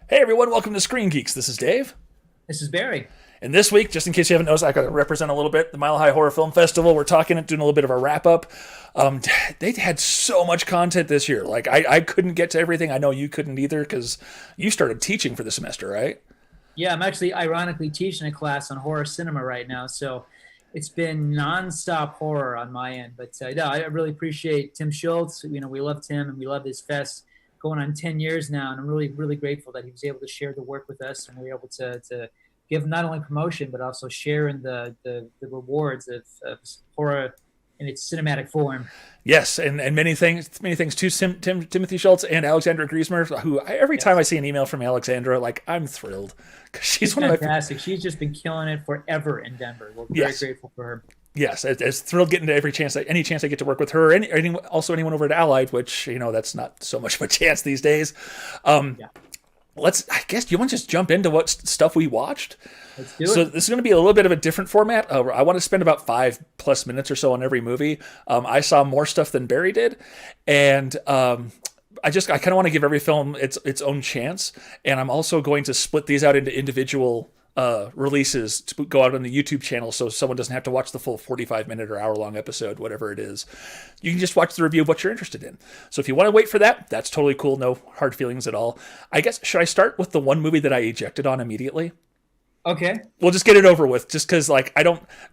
Hey everyone, welcome to ScreenGeeks. This is Dave. This is Barry. And this week, just in case you haven't noticed, I got to represent a little bit the Mile High Horror Film Festival. We're doing a little bit of a wrap up. They had so much content this year. Like I couldn't get to everything. I know you couldn't either because you started teaching for the semester, right? Yeah, I'm actually ironically teaching a class on horror cinema right now, so it's been nonstop horror on my end. But no, I really appreciate Tim Schultz. We love Tim and we love his fest going on 10 years now, and I'm really, really grateful that he was able to share the work with us and we were able to give not only promotion but also share in the rewards of horror in its cinematic form. Yes, and many things too. Timothy Schultz and Alexandra Griesmer, who every time I Yes. see an email from Alexandra, like I'm thrilled because she's She's one of my fantastic. She's just been killing it forever in Denver. We're very yes. grateful for her. Yes, as thrilled getting to any chance I get to work with her, also anyone over at Allied, which that's not so much of a chance these days. Um, Yeah, I guess, do you want to just jump into what stuff we watched? let's do So it. this is going to be a little bit of a different format. I want to spend about 5+ minutes or so on every movie. I saw more stuff than Barry did, and I kind of want to give every film its own chance. And I'm also going to split these out into individual releases to go out on the YouTube channel, so someone doesn't have to watch the full 45-minute or hour-long episode, whatever it is. You can just watch the review of what you're interested in. So if you want to wait for that, that's totally cool. No hard feelings at all. I guess, should I start with the one movie that I ejected on immediately? Okay. We'll just get it over with, just because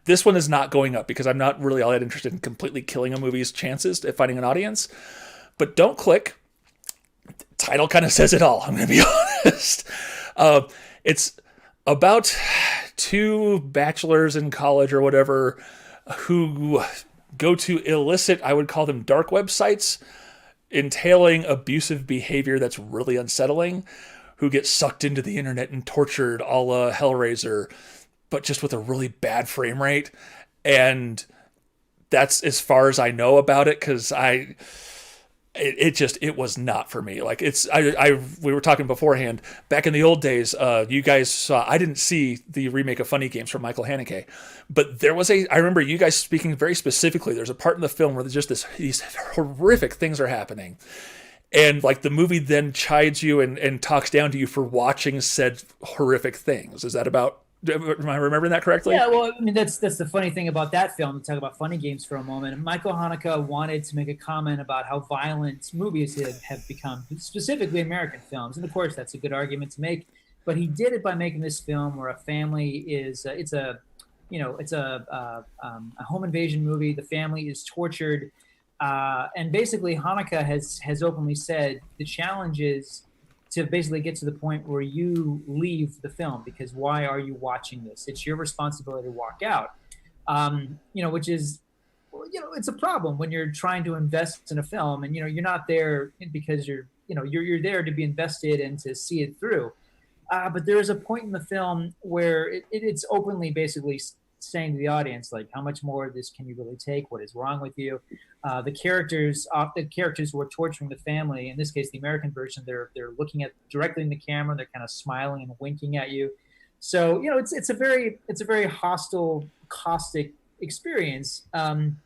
this one is not going up because I'm not really all that interested in completely killing a movie's chances at finding an audience. But don't click. Title kind of says it all, I'm going to be honest. It's about two bachelors in college or whatever who go to illicit, I would call them dark websites, entailing abusive behavior that's really unsettling, who get sucked into the internet and tortured a la Hellraiser, but just with a really bad frame rate. And that's as far as I know about it, because it was not for me. Like we were talking beforehand, back in the old days, you guys saw, I didn't see the remake of Funny Games from Michael Haneke, but I remember you guys speaking very specifically. There's a part in the film where there's just these horrific things are happening. And like the movie then chides you and talks down to you for watching said horrific things. Am I remembering that correctly? Yeah, well, I mean, that's the funny thing about that film. To talk about Funny Games for a moment, Michael Haneke wanted to make a comment about how violent movies have become, specifically American films, and of course, that's a good argument to make. But he did it by making this film where a family is it's a home invasion movie. The family is tortured, and basically Haneke has openly said the challenge is to basically get to the point where you leave the film, because why are you watching this? It's your responsibility to walk out. Which is, it's a problem when you're trying to invest in a film and you're not there because you're there to be invested and to see it through. But there is a point in the film where it's openly basically saying to the audience, like, how much more of this can you really take? What is wrong with you? The characters who are torturing the family, in this case, the American version, they're looking at directly in the camera. They're kind of smiling and winking at you. So, it's a very hostile, caustic experience. And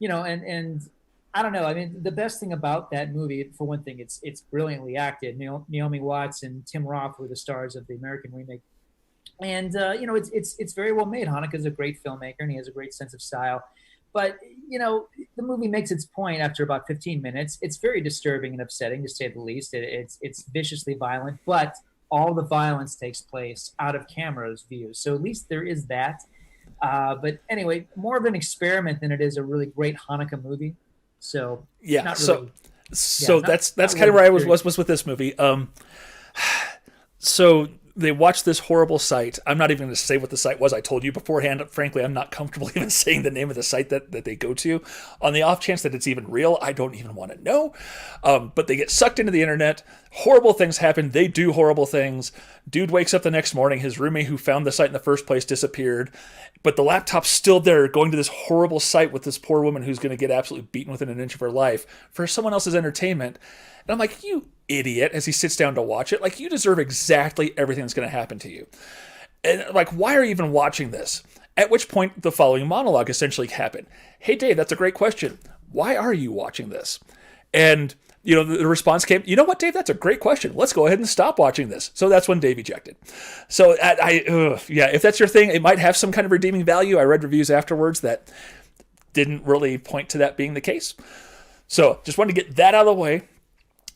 I don't know. I mean, the best thing about that movie, for one thing, it's brilliantly acted. Naomi Watts and Tim Roth were the stars of the American remake. And it's very well made. Haneke's a great filmmaker, and he has a great sense of style. But the movie makes its point after about 15 minutes. It's very disturbing and upsetting, to say the least. It's viciously violent, but all the violence takes place out of camera's view. So at least there is that. But anyway, more of an experiment than it is a really great Haneke movie. So Yeah. not So really. so Yeah, that's not kind of really where I the was with this movie. So they watched this horrible site. I'm not even going to say what the site was. I told you beforehand. Frankly, I'm not comfortable even saying the name of the site that they go to. On the off chance that it's even real, I don't even want to know. But they get sucked into the internet. Horrible things happen. They do horrible things. Dude wakes up the next morning. His roommate who found the site in the first place disappeared. But the laptop's still there, going to this horrible site with this poor woman who's going to get absolutely beaten within an inch of her life for someone else's entertainment. And I'm like, you idiot, as he sits down to watch it. Like, you deserve exactly everything that's going to happen to you. And like, why are you even watching this? At which point the following monologue essentially happened. Hey, Dave, that's a great question. Why are you watching this? And The response came, you know what, Dave, that's a great question. Let's go ahead and stop watching this. So that's when Dave ejected. So yeah, if that's your thing, it might have some kind of redeeming value. I read reviews afterwards that didn't really point to that being the case. So just wanted to get that out of the way.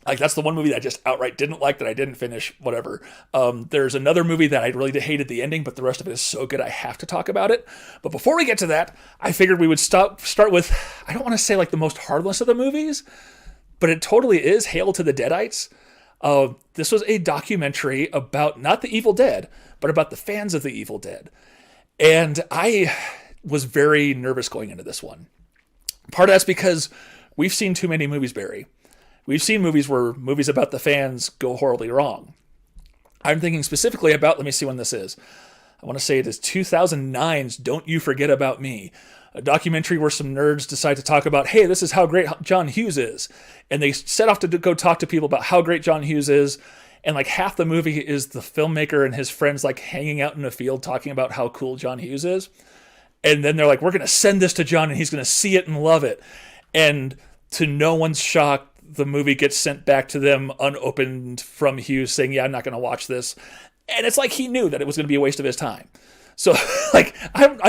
Like, that's the one movie that I just outright didn't like, that I didn't finish, whatever. There's another movie that I really hated the ending, but the rest of it is so good I have to talk about it. But before we get to that, I figured we would start with, I don't want to say like the most harmless of the movies, but it totally is Hail to the Deadites. This was a documentary about not the Evil Dead, but about the fans of the Evil Dead. And I was very nervous going into this one. Part of that's because we've seen too many movies, Barry. We've seen movies where movies about the fans go horribly wrong. I'm thinking specifically about, let me see when this is. I want to say it is 2009's Don't You Forget About Me, a documentary where some nerds decide to talk about, hey, this is how great John Hughes is. And they set off to go talk to people about how great John Hughes is. And like half the movie is the filmmaker and his friends like hanging out in a field talking about how cool John Hughes is. And then they're like, we're going to send this to John and he's going to see it and love it. And to no one's shock, the movie gets sent back to them unopened from Hughes saying, yeah, I'm not going to watch this. And it's like he knew that it was going to be a waste of his time. So, like,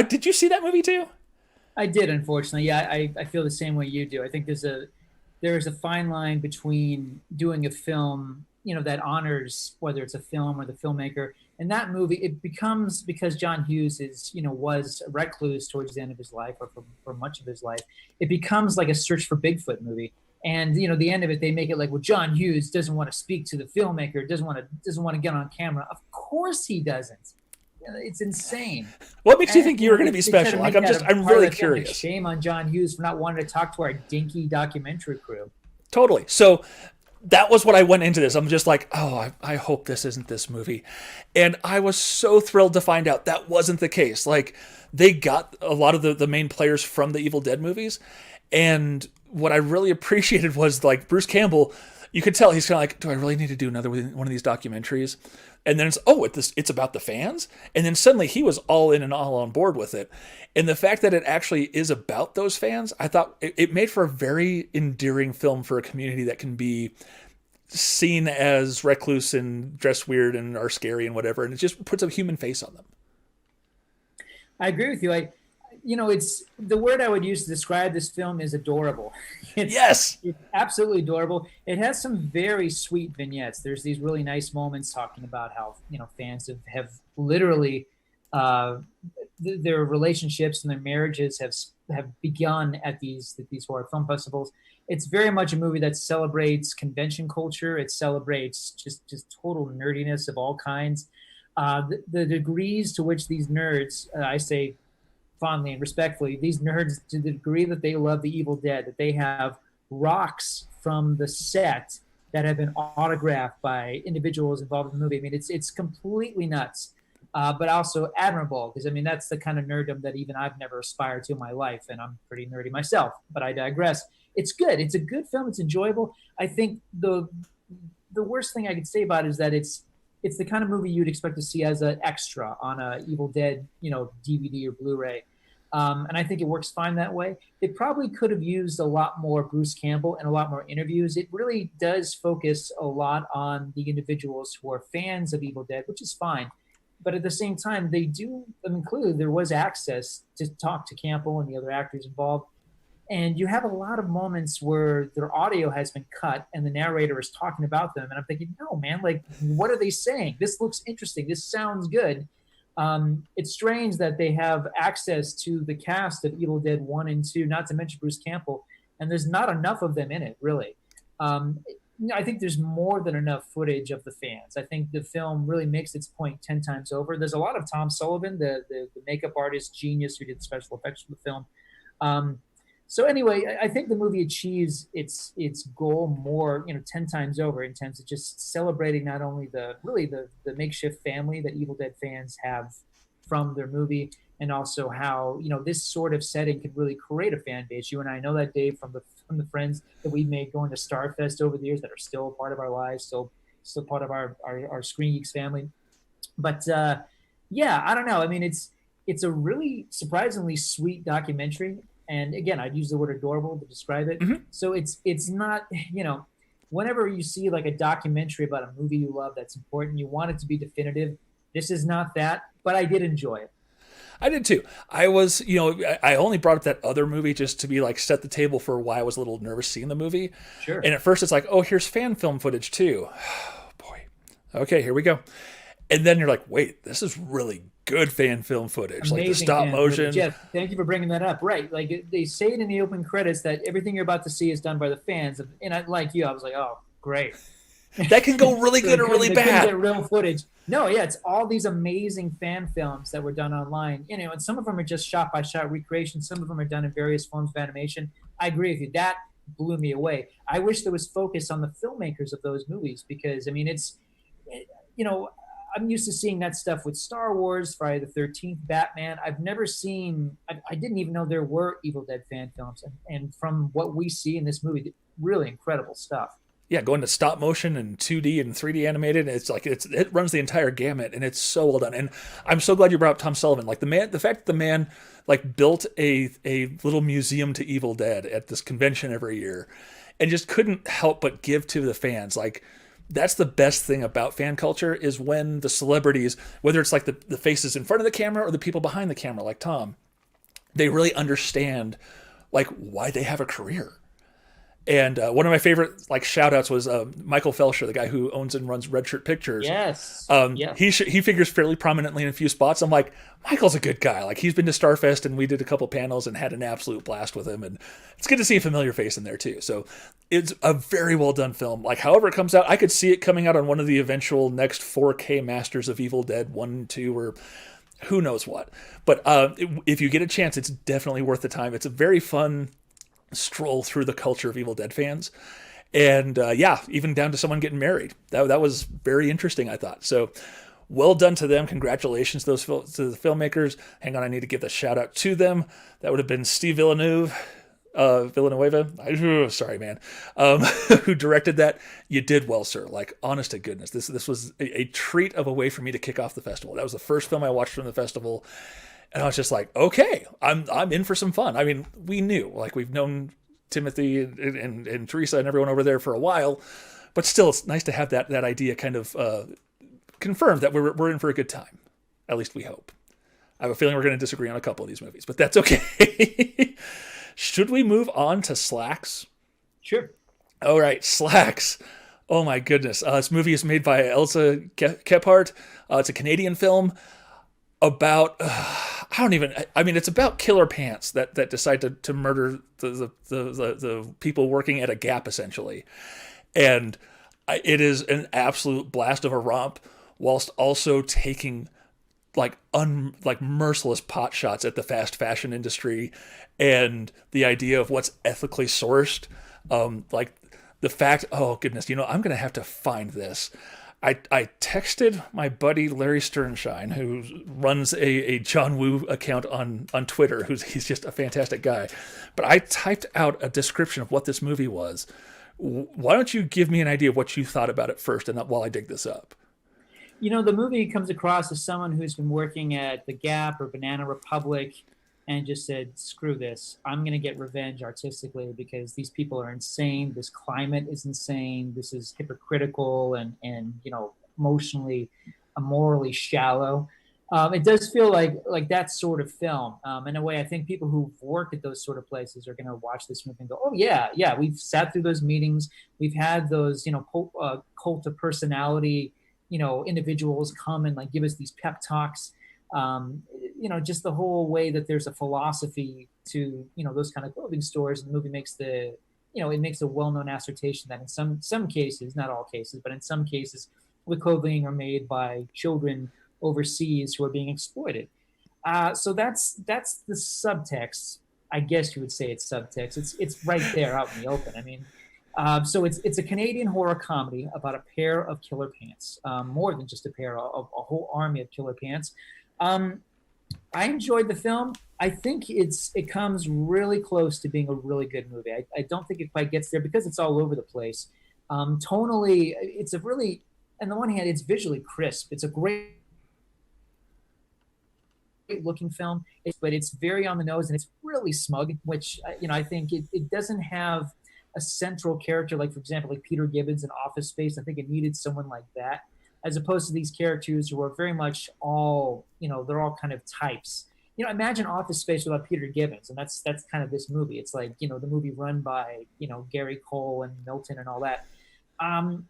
did you see that movie too? I did, unfortunately. Yeah, I feel the same way you do. I think there's a fine line between doing a film, that honors whether it's a film or the filmmaker. And that movie, it becomes, because John Hughes was a recluse towards the end of his life, or for much of his life, it becomes like a search for Bigfoot movie. And the end of it, they make it like, well, John Hughes doesn't want to speak to the filmmaker, doesn't want to get on camera. Of course he doesn't. It's insane. What makes you think you were going to be special? Like, I'm really curious. Shame on John Hughes for not wanting to talk to our dinky documentary crew. Totally. So that was what I went into this. I'm just like, oh, I hope this isn't this movie. And I was so thrilled to find out that wasn't the case. Like, they got a lot of the main players from the Evil Dead movies. And what I really appreciated was, like, Bruce Campbell, you could tell he's kind of like, do I really need to do another one of these documentaries? And then it's about the fans. And then suddenly he was all in and all on board with it. And the fact that it actually is about those fans, I thought it made for a very endearing film for a community that can be seen as recluse and dress weird and are scary and whatever. And it just puts a human face on them. I agree with you. It's the word I would use to describe this film is adorable. Yes. It's absolutely adorable. It has some very sweet vignettes. There's these really nice moments talking about how, fans have literally, their relationships and their marriages have begun at these horror film festivals. It's very much a movie that celebrates convention culture. It celebrates just total nerdiness of all kinds. The degrees to which these nerds, I say fondly and respectfully, these nerds, to the degree that they love the Evil Dead, that they have rocks from the set that have been autographed by individuals involved in the movie. I mean, it's completely nuts, but also admirable, because that's the kind of nerddom that even I've never aspired to in my life, and I'm pretty nerdy myself, but I digress. It's good. It's a good film. It's enjoyable. I think the worst thing I could say about it is that it's the kind of movie you'd expect to see as an extra on a Evil Dead, DVD or Blu-ray. And I think it works fine that way. It probably could have used a lot more Bruce Campbell and a lot more interviews. It really does focus a lot on the individuals who are fans of Evil Dead, which is fine. But at the same time, they do include, there was access to talk to Campbell and the other actors involved. And you have a lot of moments where their audio has been cut and the narrator is talking about them. And I'm thinking, no, man, like, what are they saying? This looks interesting. This sounds good. It's strange that they have access to the cast of Evil Dead 1 and 2, not to mention Bruce Campbell, and there's not enough of them in it, really. I think there's more than enough footage of the fans. I think the film really makes its point 10 times over. There's a lot of Tom Sullivan, the makeup artist genius who did special effects for the film. So anyway, I think the movie achieves its goal more, 10 times over in terms of just celebrating not only the makeshift family that Evil Dead fans have from their movie, and also how, this sort of setting could really create a fan base. You and I know that, Dave, from the friends that we've made going to Starfest over the years that are still a part of our lives, still part of our ScreenGeeks family. But yeah, I don't know. I mean, it's a really surprisingly sweet documentary. And again, I'd use the word adorable to describe it. Mm-hmm. So it's not, whenever you see like a documentary about a movie you love that's important, you want it to be definitive. This is not that, but I did enjoy it. I did too. I was, I only brought up that other movie just to be like set the table for why I was a little nervous seeing the movie. Sure. And at first it's like, oh, here's fan film footage too. Oh, boy. Okay, here we go. And then you're like, wait, this is really good fan film footage. Amazing, like the stop motion. Jeff, thank you for bringing that up. Right. Like they say it in the open credits that everything you're about to see is done by the fans. And I, like you, I was like, oh, great. That can go really good or really bad. Get real footage. No, yeah, it's all these amazing fan films that were done online. And some of them are just shot by shot recreations. Some of them are done in various forms of animation. I agree with you. That blew me away. I wish there was focus on the filmmakers of those movies because, I mean, I'm used to seeing that stuff with Star Wars, Friday the 13th, Batman. I've never seen, I didn't even know there were Evil Dead fan films. And from what we see in this movie, really incredible stuff. Yeah, going to stop motion and 2D and 3D animated, it's like it runs the entire gamut, and it's so well done. And I'm so glad you brought up Tom Sullivan. Like the fact that the man like built a little museum to Evil Dead at this convention every year, and just couldn't help but give to the fans. Like that's the best thing about fan culture is when the celebrities, whether it's like the faces in front of the camera or the people behind the camera, like Tom, they really understand like why they have a career. And one of my favorite like shout outs was Michael Felsher, the guy who owns and runs Red Shirt Pictures. Yes. He figures fairly prominently in a few spots. I'm like, Michael's a good guy. Like he's been to Starfest and we did a couple panels and had an absolute blast with him. And it's good to see a familiar face in there too. So it's a very well done film. Like however it comes out, I could see it coming out on one of the eventual next 4K Masters of Evil Dead 1, 2, or who knows what. But if you get a chance, it's definitely worth the time. It's a very fun stroll through the culture of Evil Dead fans, and even down to someone getting married. That was very interesting, I thought. So well done to them. Congratulations to the filmmakers. Hang on, I need to give the shout out to them. That would have been Steve Villanueva. Sorry, man. Who directed that? You did well, sir. Like, honest to goodness, this was a treat of a way for me to kick off the festival. That was the first film I watched from the festival. And I was just like, okay, I'm in for some fun. I mean, we knew, like we've known Timothy and Teresa and everyone over there for a while, but still, it's nice to have that idea kind of confirmed that we're in for a good time. At least we hope. I have a feeling we're going to disagree on a couple of these movies, but that's okay. Should we move on to Slaxx? Sure. All right, Slaxx. Oh my goodness. This movie is made by Elsa Kephart. It's a Canadian film about it's about killer pants that decide to murder the people working at a Gap essentially, and it is an absolute blast of a romp whilst also taking like merciless pot shots at the fast fashion industry and the idea of what's ethically sourced. Like the fact, oh goodness, I'm gonna have to find this. I texted my buddy Larry Sternshine, who runs a John Woo account on Twitter, he's just a fantastic guy. But I typed out a description of what this movie was. Why don't you give me an idea of what you thought about it first, and while I dig this up? The movie comes across as someone who's been working at the Gap or Banana Republic and just said, screw this. I'm going to get revenge artistically because these people are insane. This climate is insane. This is hypocritical and emotionally, morally shallow. It does feel like that sort of film. In a way, I think people who work at those sort of places are going to watch this movie and go, oh, yeah, we've sat through those meetings. We've had those, cult of personality, individuals come and like give us these pep talks. Just the whole way that there's a philosophy to, those kind of clothing stores. And the movie makes it makes a well-known assertion that in some cases, not all cases, but in some cases, the clothing are made by children overseas who are being exploited. So that's the subtext. I guess you would say it's subtext. It's right there out in the open. I mean, so it's a Canadian horror comedy about a pair of killer pants, more than just a pair, a whole army of killer pants. I enjoyed the film. I think it comes really close to being a really good movie. I don't think it quite gets there because it's all over the place. Tonally, it's a really, on the one hand, it's visually crisp. It's a great looking film, but it's very on the nose and it's really smug, which I think it doesn't have a central character, like for example, like Peter Gibbons in Office Space. I think it needed someone like that, as opposed to these characters who are very much all, they're all kind of types. Imagine Office Space without Peter Gibbons, and that's kind of this movie. It's like, the movie run by, Gary Cole and Milton and all that.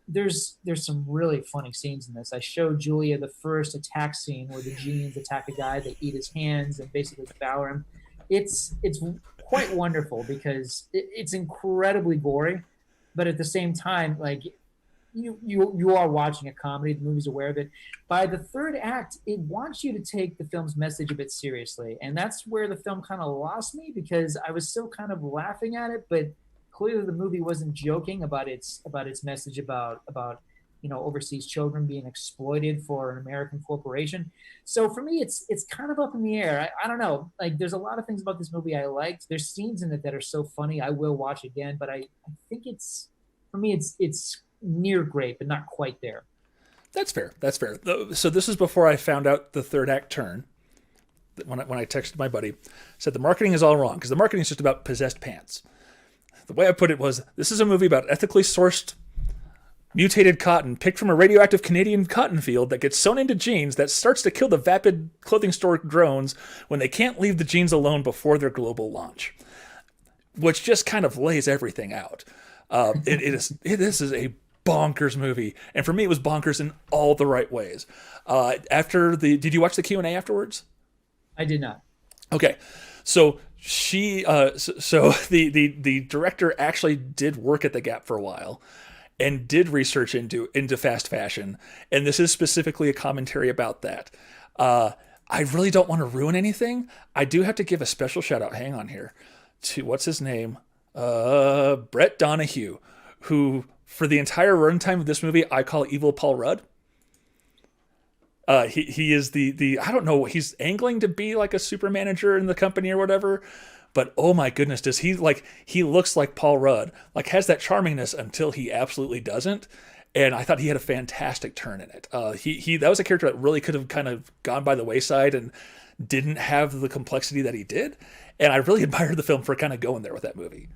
There's some really funny scenes in this. I showed Julia the first attack scene where the genes attack a guy, they eat his hands and basically devour him. It's quite wonderful because it's incredibly gory, but at the same time, like, you are watching a comedy. The movie's aware of it. By the third act, it wants you to take the film's message a bit seriously, and that's where the film kind of lost me, because I was still kind of laughing at it, but clearly the movie wasn't joking about its message about overseas children being exploited for an American corporation. So for me, it's kind of up in the air. I don't know. Like, there's a lot of things about this movie I liked. There's scenes in it that are so funny. I will watch again, but I think it's near great, but not quite there. That's fair. So this is before I found out the third act turn. When I texted my buddy, said the marketing is all wrong, because the marketing is just about possessed pants. The way I put it was, this is a movie about ethically sourced mutated cotton picked from a radioactive Canadian cotton field that gets sewn into jeans that starts to kill the vapid clothing store drones when they can't leave the jeans alone before their global launch, which just kind of lays everything out. This is a bonkers movie, and for me, it was bonkers in all the right ways. Did you watch the Q&A afterwards? I did not. Okay, so the director actually did work at the Gap for a while and did research into fast fashion, and this is specifically a commentary about that. I really don't want to ruin anything. I do have to give a special shout out, hang on here, to what's his name, Brett Donahue, who for the entire runtime of this movie I call Evil Paul Rudd. He is the I don't know, he's angling to be like a super manager in the company or whatever, but oh my goodness, does he looks like Paul Rudd, like has that charmingness until he absolutely doesn't. And I thought he had a fantastic turn in it. That was a character that really could have kind of gone by the wayside and didn't have the complexity that he did. And I really admired the film for kind of going there with that movie.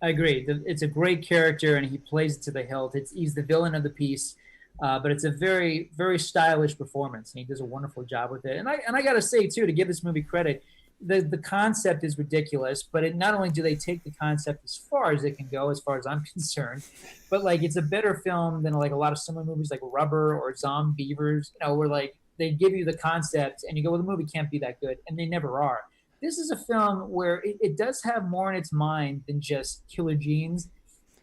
I agree. It's a great character, and he plays it to the hilt. He's the villain of the piece. But it's a very, very stylish performance, and he does a wonderful job with it. And I got to say, too, to give this movie credit, the concept is ridiculous, but not only do they take the concept as far as it can go, as far as I'm concerned, but like it's a better film than like a lot of similar movies like Rubber or Zombievers, where like they give you the concept and you go, well, the movie can't be that good, and they never are. This is a film where it does have more in its mind than just killer genes,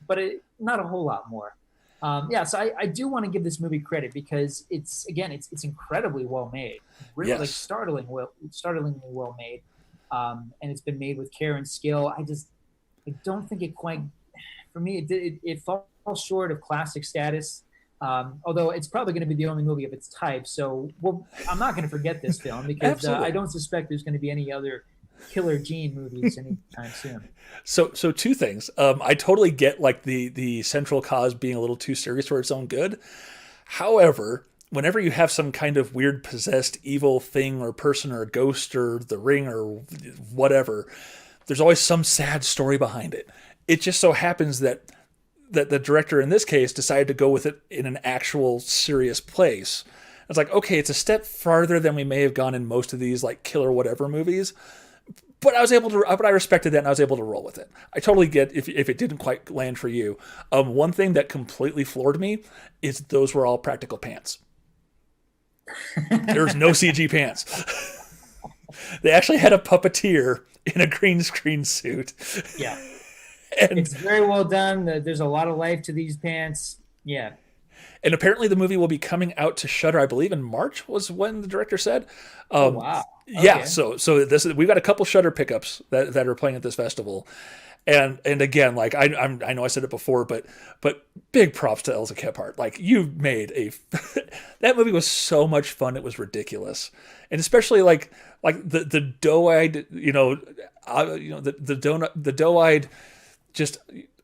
but not a whole lot more. So I do want to give this movie credit because it's incredibly well made, really, yes. like startlingly well made, and it's been made with care and skill. I don't think it quite, for me, it falls short of classic status. Although it's probably going to be the only movie of its type, so I'm not going to forget this film because I don't suspect there's going to be any other killer gene movies anytime soon. So two things. I totally get like the central cause being a little too serious for its own good. However, whenever you have some kind of weird possessed evil thing or person or a ghost or the ring or whatever, there's always some sad story behind it. It just so happens that the director in this case decided to go with it in an actual serious place. It's like, okay, it's a step farther than we may have gone in most of these like killer whatever movies. But I respected that, and I was able to roll with it. I totally get if it didn't quite land for you. One thing that completely floored me is those were all practical pants. There was no CG pants. They actually had a puppeteer in a green screen suit. Yeah. And it's very well done. There's a lot of life to these pants. Yeah. And apparently the movie will be coming out to Shudder, I believe, in March was when the director said. Oh, wow. Okay. Yeah, so we've got a couple Shudder pickups that are playing at this festival, and again, like I know I said it before, but big props to Elsa Kephart. Like you made that movie was so much fun. It was ridiculous, and especially like the doe-eyed, the doe-eyed just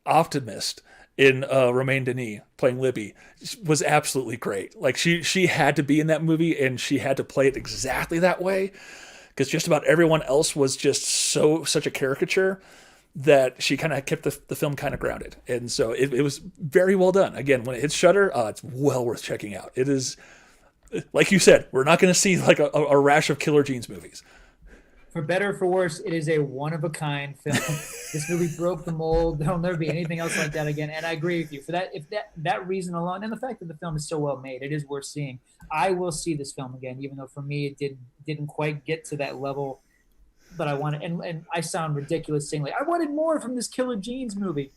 optimist in Romain Denis playing Libby was absolutely great. Like she had to be in that movie, and she had to play it exactly that way, because just about everyone else was just such a caricature. that she kind of kept the film kind of grounded. And so it was very well done. Again, when it hits Shudder, it's well worth checking out. It is, like you said, we're not going to see like a rash of Killer Jeans movies. For better or for worse, it is a one-of-a-kind film. This movie broke the mold. There'll never be anything else like that again. And I agree with you. For that, if that reason alone, and the fact that the film is so well made, it is worth seeing. I will see this film again, even though for me it didn't quite get to that level that I wanted. And I sound ridiculous saying like I wanted more from this Killer Jeans movie.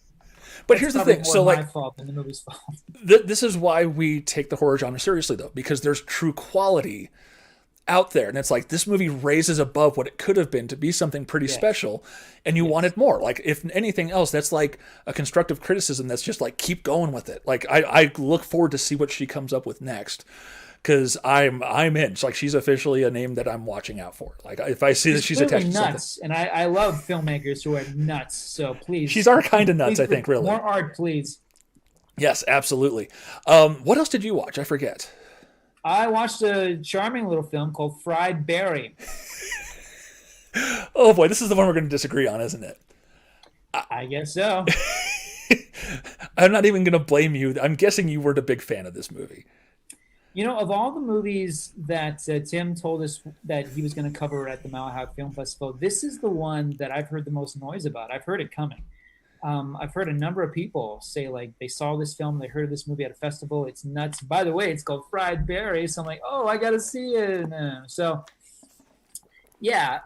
But here's the thing. So like, my fault than the movie's fault. This is why we take the horror genre seriously, though, because there's true quality out there, and it's like this movie raises above what it could have been to be something pretty special, and you wanted more. Like, if anything else, that's like a constructive criticism that's just like keep going with it. Like I look forward to see what she comes up with next, because I'm in. It's like she's officially a name that I'm watching out for. Like if I see that she's attached to nuts, something. And I love filmmakers who are nuts. So please, she's our kind of nuts. I think really more art, please. Yes, absolutely. What else did you watch? I forget. I watched a charming little film called Fried Berry. Oh boy, this is the one we're going to disagree on, isn't it? I guess so. I'm not even going to blame you. I'm guessing you weren't a big fan of this movie. You know, of all the movies that Tim told us that he was going to cover at the Malahide Film Festival, this is the one that I've heard the most noise about. I've heard it coming. I've heard a number of people say like they saw this film, they heard this movie at a festival. It's nuts. By the way, it's called Fried Berry. So I'm like, oh, I got to see it. So yeah.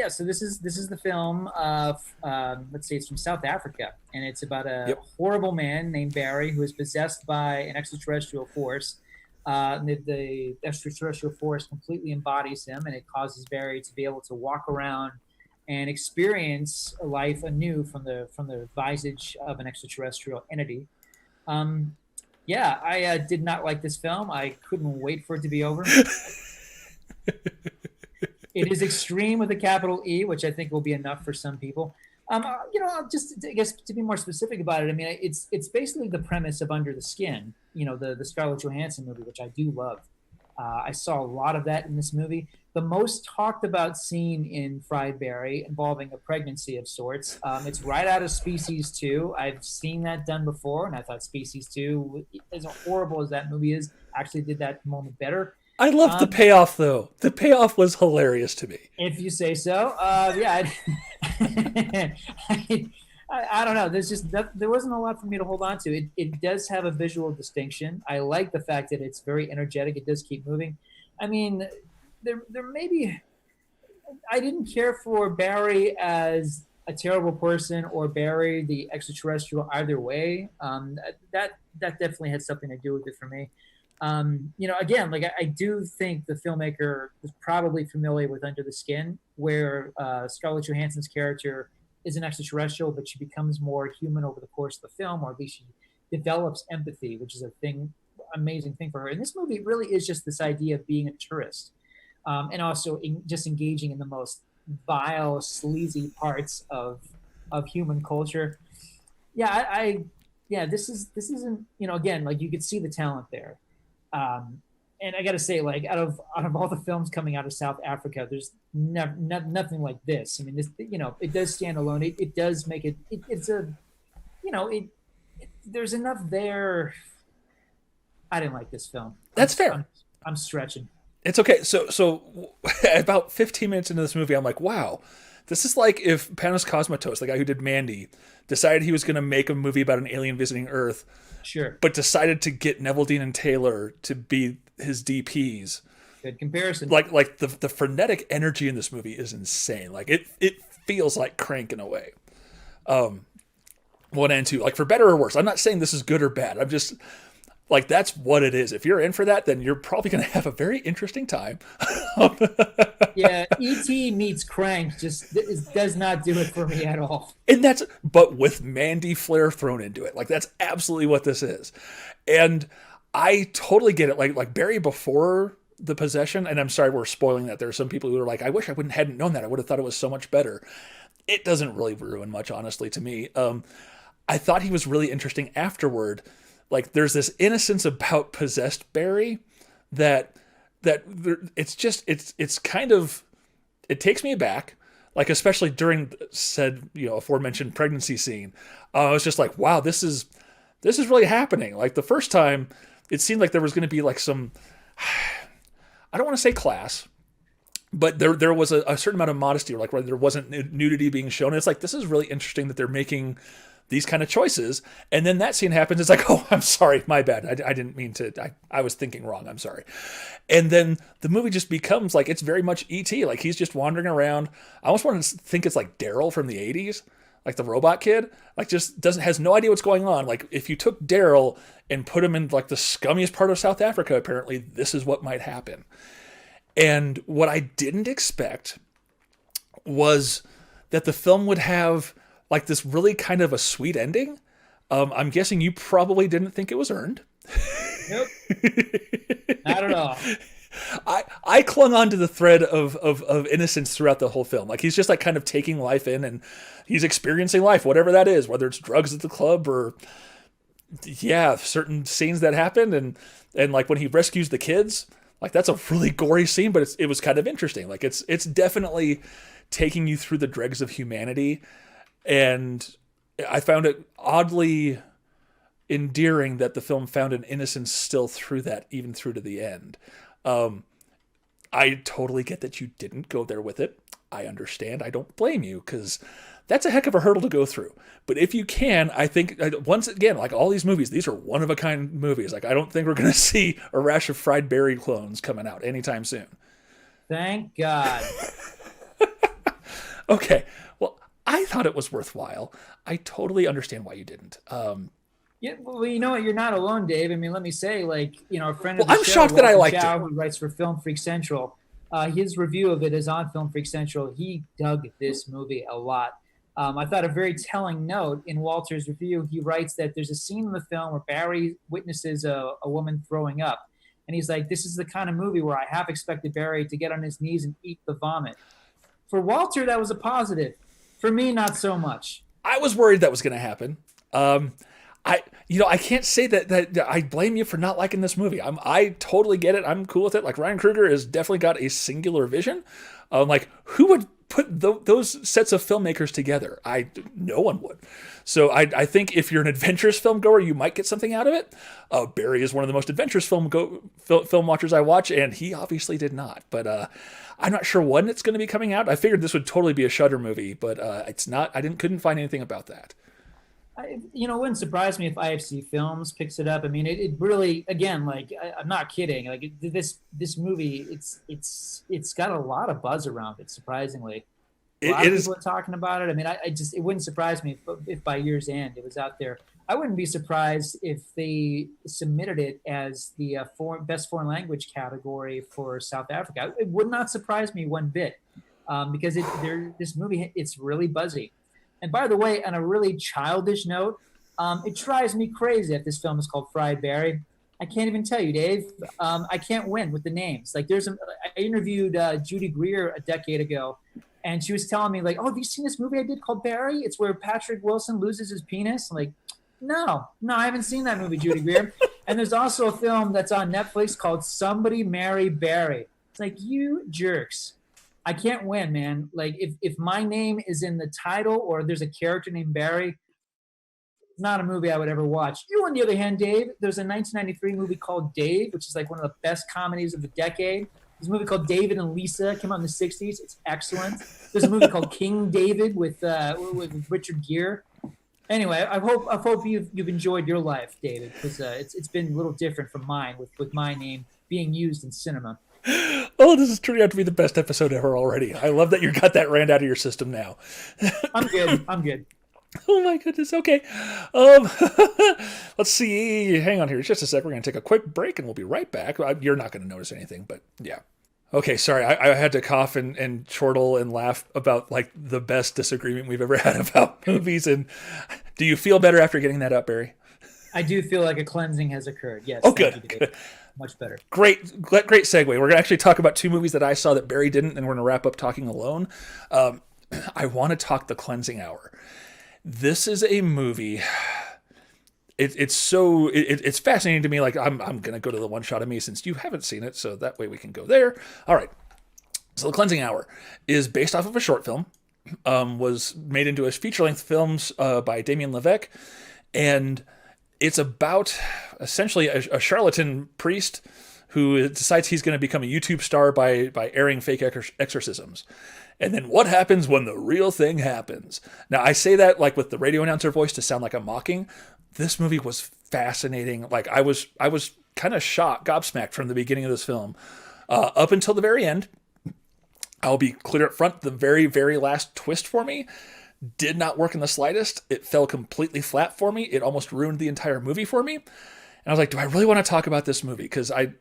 So this is the film of let's see, it's from South Africa, and it's about a horrible man named Barry who is possessed by an extraterrestrial force. The extraterrestrial force completely embodies him, and it causes Barry to be able to walk around and experience life anew from the visage of an extraterrestrial entity. I did not like this film. I couldn't wait for it to be over. It is extreme with a capital E, which I think will be enough for some people. Just I guess to be more specific about it, I mean, it's basically the premise of Under the Skin, the Scarlett Johansson movie, which I do love. I saw a lot of that in this movie. The most talked about scene in Fried Berry involving a pregnancy of sorts. It's right out of Species 2. I've seen that done before, and I thought Species 2, as horrible as that movie is, actually did that moment better. I loved the payoff, though. The payoff was hilarious to me. If you say so. I don't know. There wasn't a lot for me to hold on to. It does have a visual distinction. I like the fact that it's very energetic. It does keep moving. I mean, there may be. I didn't care for Barry as a terrible person or Barry the extraterrestrial either way. That definitely had something to do with it for me. Again, like I do think the filmmaker was probably familiar with Under the Skin, where Scarlett Johansson's character is an extraterrestrial, but she becomes more human over the course of the film, or at least she develops empathy, which is amazing thing for her. And this movie really is just this idea of being a tourist, and also just engaging in the most vile, sleazy parts of human culture. This isn't, again, like you could see the talent there. And I got to say, like, out of all the films coming out of South Africa, there's nothing like this. I mean, this, it does stand alone. It does make it. There's enough there. I didn't like this film. That's fair. I'm stretching. It's okay. So about 15 minutes into this movie, I'm like, wow, this is like if Panos Cosmatos, the guy who did Mandy, decided he was going to make a movie about an alien visiting Earth. Sure. But decided to get Neville Dean and Taylor to be his DPs. Good comparison. Like the frenetic energy in this movie is insane. Like it feels like Crank in a way. 1 and 2, like for better or worse. I'm not saying this is good or bad. I'm just like, that's what it is. If you're in for that, then you're probably going to have a very interesting time. Yeah, E.T. meets Crank does not do it for me at all. And but with Mandy Flair thrown into it. Like, that's absolutely what this is. And I totally get it. Like Barry before the possession, and I'm sorry we're spoiling that. There are some people who are like, I wish I hadn't known that. I would have thought it was so much better. It doesn't really ruin much, honestly, to me. I thought he was really interesting afterward. Like, there's this innocence about possessed Barry that it's kind of, it takes me aback. like especially during said aforementioned pregnancy scene, I was just like, wow, this is really happening. Like the first time, it seemed like there was going to be like some, I don't want to say class, but there was a certain amount of modesty, or like where there wasn't nudity being shown. And it's like, this is really interesting that they're making these kind of choices. And then that scene happens. It's like, oh, I'm sorry, my bad. I didn't mean to. I was thinking wrong. I'm sorry. And then the movie just becomes like, it's very much E.T. Like he's just wandering around. I almost want to think it's like Daryl from the 80s, like the robot kid. Like just has no idea what's going on. Like if you took Daryl and put him in like the scummiest part of South Africa, apparently this is what might happen. And what I didn't expect was that the film would have like this really kind of a sweet ending. I'm guessing you probably didn't think it was earned. Nope. Not at all. I clung on to the thread of innocence throughout the whole film. Like he's just like kind of taking life in, and he's experiencing life, whatever that is, whether it's drugs at the club or certain scenes that happen. And like when he rescues the kids, like that's a really gory scene, but it was kind of interesting. Like it's definitely taking you through the dregs of humanity. And I found it oddly endearing that the film found an innocence still through that, even through to the end. I totally get that you didn't go there with it. I understand. I don't blame you, because that's a heck of a hurdle to go through. But if you can, I think, once again, like all these movies, these are one-of-a-kind movies. Like I don't think we're going to see a rash of Fried Berry clones coming out anytime soon. Thank God. Okay. Well, I thought it was worthwhile. I totally understand why you didn't. Yeah, well, you know what? You're not alone, Dave. I mean, let me say, like, a friend of the show, shocked that I liked Chow, it. who writes for Film Freak Central, his review of it is on Film Freak Central. He dug this movie a lot. I thought a very telling note in Walter's review, he writes that there's a scene in the film where Barry witnesses a woman throwing up. And he's like, this is the kind of movie where I half expected Barry to get on his knees and eat the vomit. For Walter, that was a positive. For me, not so much. I was worried that was going to happen. I can't say that I blame you for not liking this movie. I totally get it. I'm cool with it. Like Ryan Coogler has definitely got a singular vision. Like who would put those sets of filmmakers together? No one would. So I think if you're an adventurous film goer, you might get something out of it. Barry is one of the most adventurous film watchers I watch, and he obviously did not. But I'm not sure when it's going to be coming out. I figured this would totally be a Shudder movie, but it's not. couldn't find anything about that. It wouldn't surprise me if IFC Films picks it up. I mean, it really, again, like I'm not kidding. Like this movie, it's got a lot of buzz around it. Surprisingly, a lot of people are talking about it. I mean, it wouldn't surprise me if by year's end it was out there. I wouldn't be surprised if they submitted it as the best foreign language category for South Africa. It would not surprise me one bit, because this movie, it's really buzzy. And by the way, on a really childish note, it drives me crazy that this film is called Fried Berry. I can't even tell you, Dave. I can't win with the names. Like I interviewed Judy Greer a decade ago, and she was telling me like, "Oh, have you seen this movie I did called Barry? It's where Patrick Wilson loses his penis." I'm like, no, I haven't seen that movie, Judy Greer. And there's also a film that's on Netflix called Somebody Marry Barry. It's like, you jerks. I can't win, man. Like if my name is in the title or there's a character named Barry, it's not a movie I would ever watch. You, on the other hand, Dave, there's a 1993 movie called Dave, which is like one of the best comedies of the decade. There's a movie called David and Lisa, came out in the 60s. It's excellent. There's a movie called King David with Richard Gere. Anyway, I hope you've enjoyed your life, David, because it's been a little different from mine with my name being used in cinema. Oh, this is turning out to be the best episode ever already. I love that you got that rant out of your system now. I'm good. Oh my goodness. Okay. Let's see. Hang on here just a sec. We're going to take a quick break and we'll be right back. You're not going to notice anything, but yeah. Okay, sorry. I had to cough and chortle and laugh about like the best disagreement we've ever had about movies. And do you feel better after getting that up, Barry? I do feel like a cleansing has occurred. Yes. Oh, good. Much better. Great segue. We're going to actually talk about two movies that I saw that Barry didn't, and we're going to wrap up talking alone. I want to talk The Cleansing Hour. This is a movie. It's fascinating to me. Like I'm going to go to the one shot of me since you haven't seen it, so that way we can go there. All right. So The Cleansing Hour is based off of a short film was made into a feature-length film by Damien Levesque, and it's about essentially a charlatan priest who decides he's going to become a YouTube star by airing fake exorcisms. And then what happens when the real thing happens? Now, I say that like with the radio announcer voice to sound like I'm mocking. This movie was fascinating. Like I was kind of shocked, gobsmacked from the beginning of this film up until the very end. I'll be clear up front. The very, very last twist for me did not work in the slightest. It fell completely flat for me. It almost ruined the entire movie for me. And I was like, do I really want to talk about this movie? Because I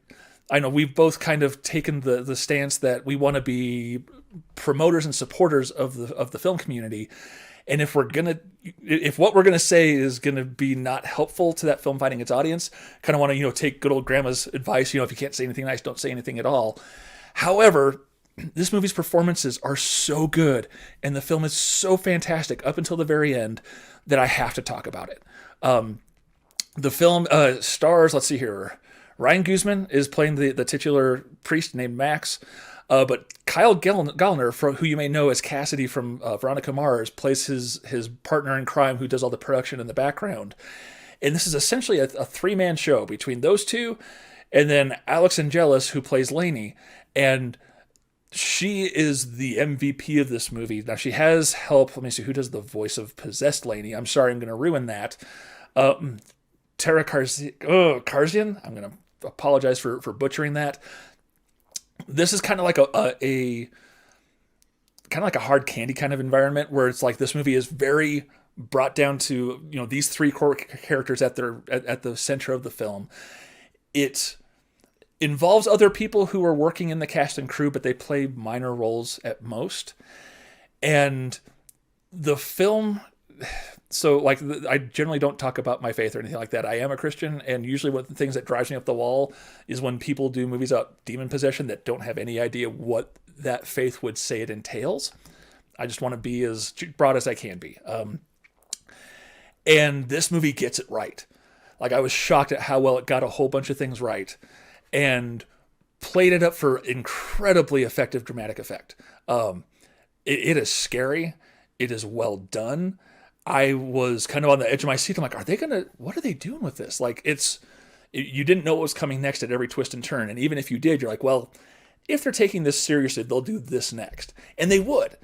know we've both kind of taken the stance that we want to be promoters and supporters of the film community. And if what we're gonna say is gonna be not helpful to that film finding its audience, kind of want to take good old grandma's advice. If you can't say anything nice, don't say anything at all. However, this movie's performances are so good, and the film is so fantastic up until the very end that I have to talk about it. The film stars, let's see here, Ryan Guzman is playing the titular priest named Max. But Kyle Gallner, who you may know as Cassidy from Veronica Mars, plays his partner in crime who does all the production in the background. And this is essentially a three-man show between those two, and then Alex Angelis, who plays Lainey. And she is the MVP of this movie. Now, she has help. Let me see, who does the voice of possessed Lainey? I'm sorry, I'm going to ruin that. Tara Karzian. I'm going to apologize for butchering that. This is kind of like a hard candy kind of environment where it's like this movie is very brought down to these three core characters at the center of the film. It involves other people who are working in the cast and crew, but they play minor roles at most. And the film, so like I generally don't talk about my faith or anything like that. I am a Christian, and usually one of the things that drives me up the wall is when people do movies about demon possession that don't have any idea what that faith would say it entails. I just want to be as broad as I can be. And this movie gets it right. Like, I was shocked at how well it got a whole bunch of things right and played it up for incredibly effective dramatic effect. It is scary. It is well done. I was kind of on the edge of my seat. I'm like, what are they doing with this? Like, you didn't know what was coming next at every twist and turn. And even if you did, you're like, well, if they're taking this seriously, they'll do this next. And they would.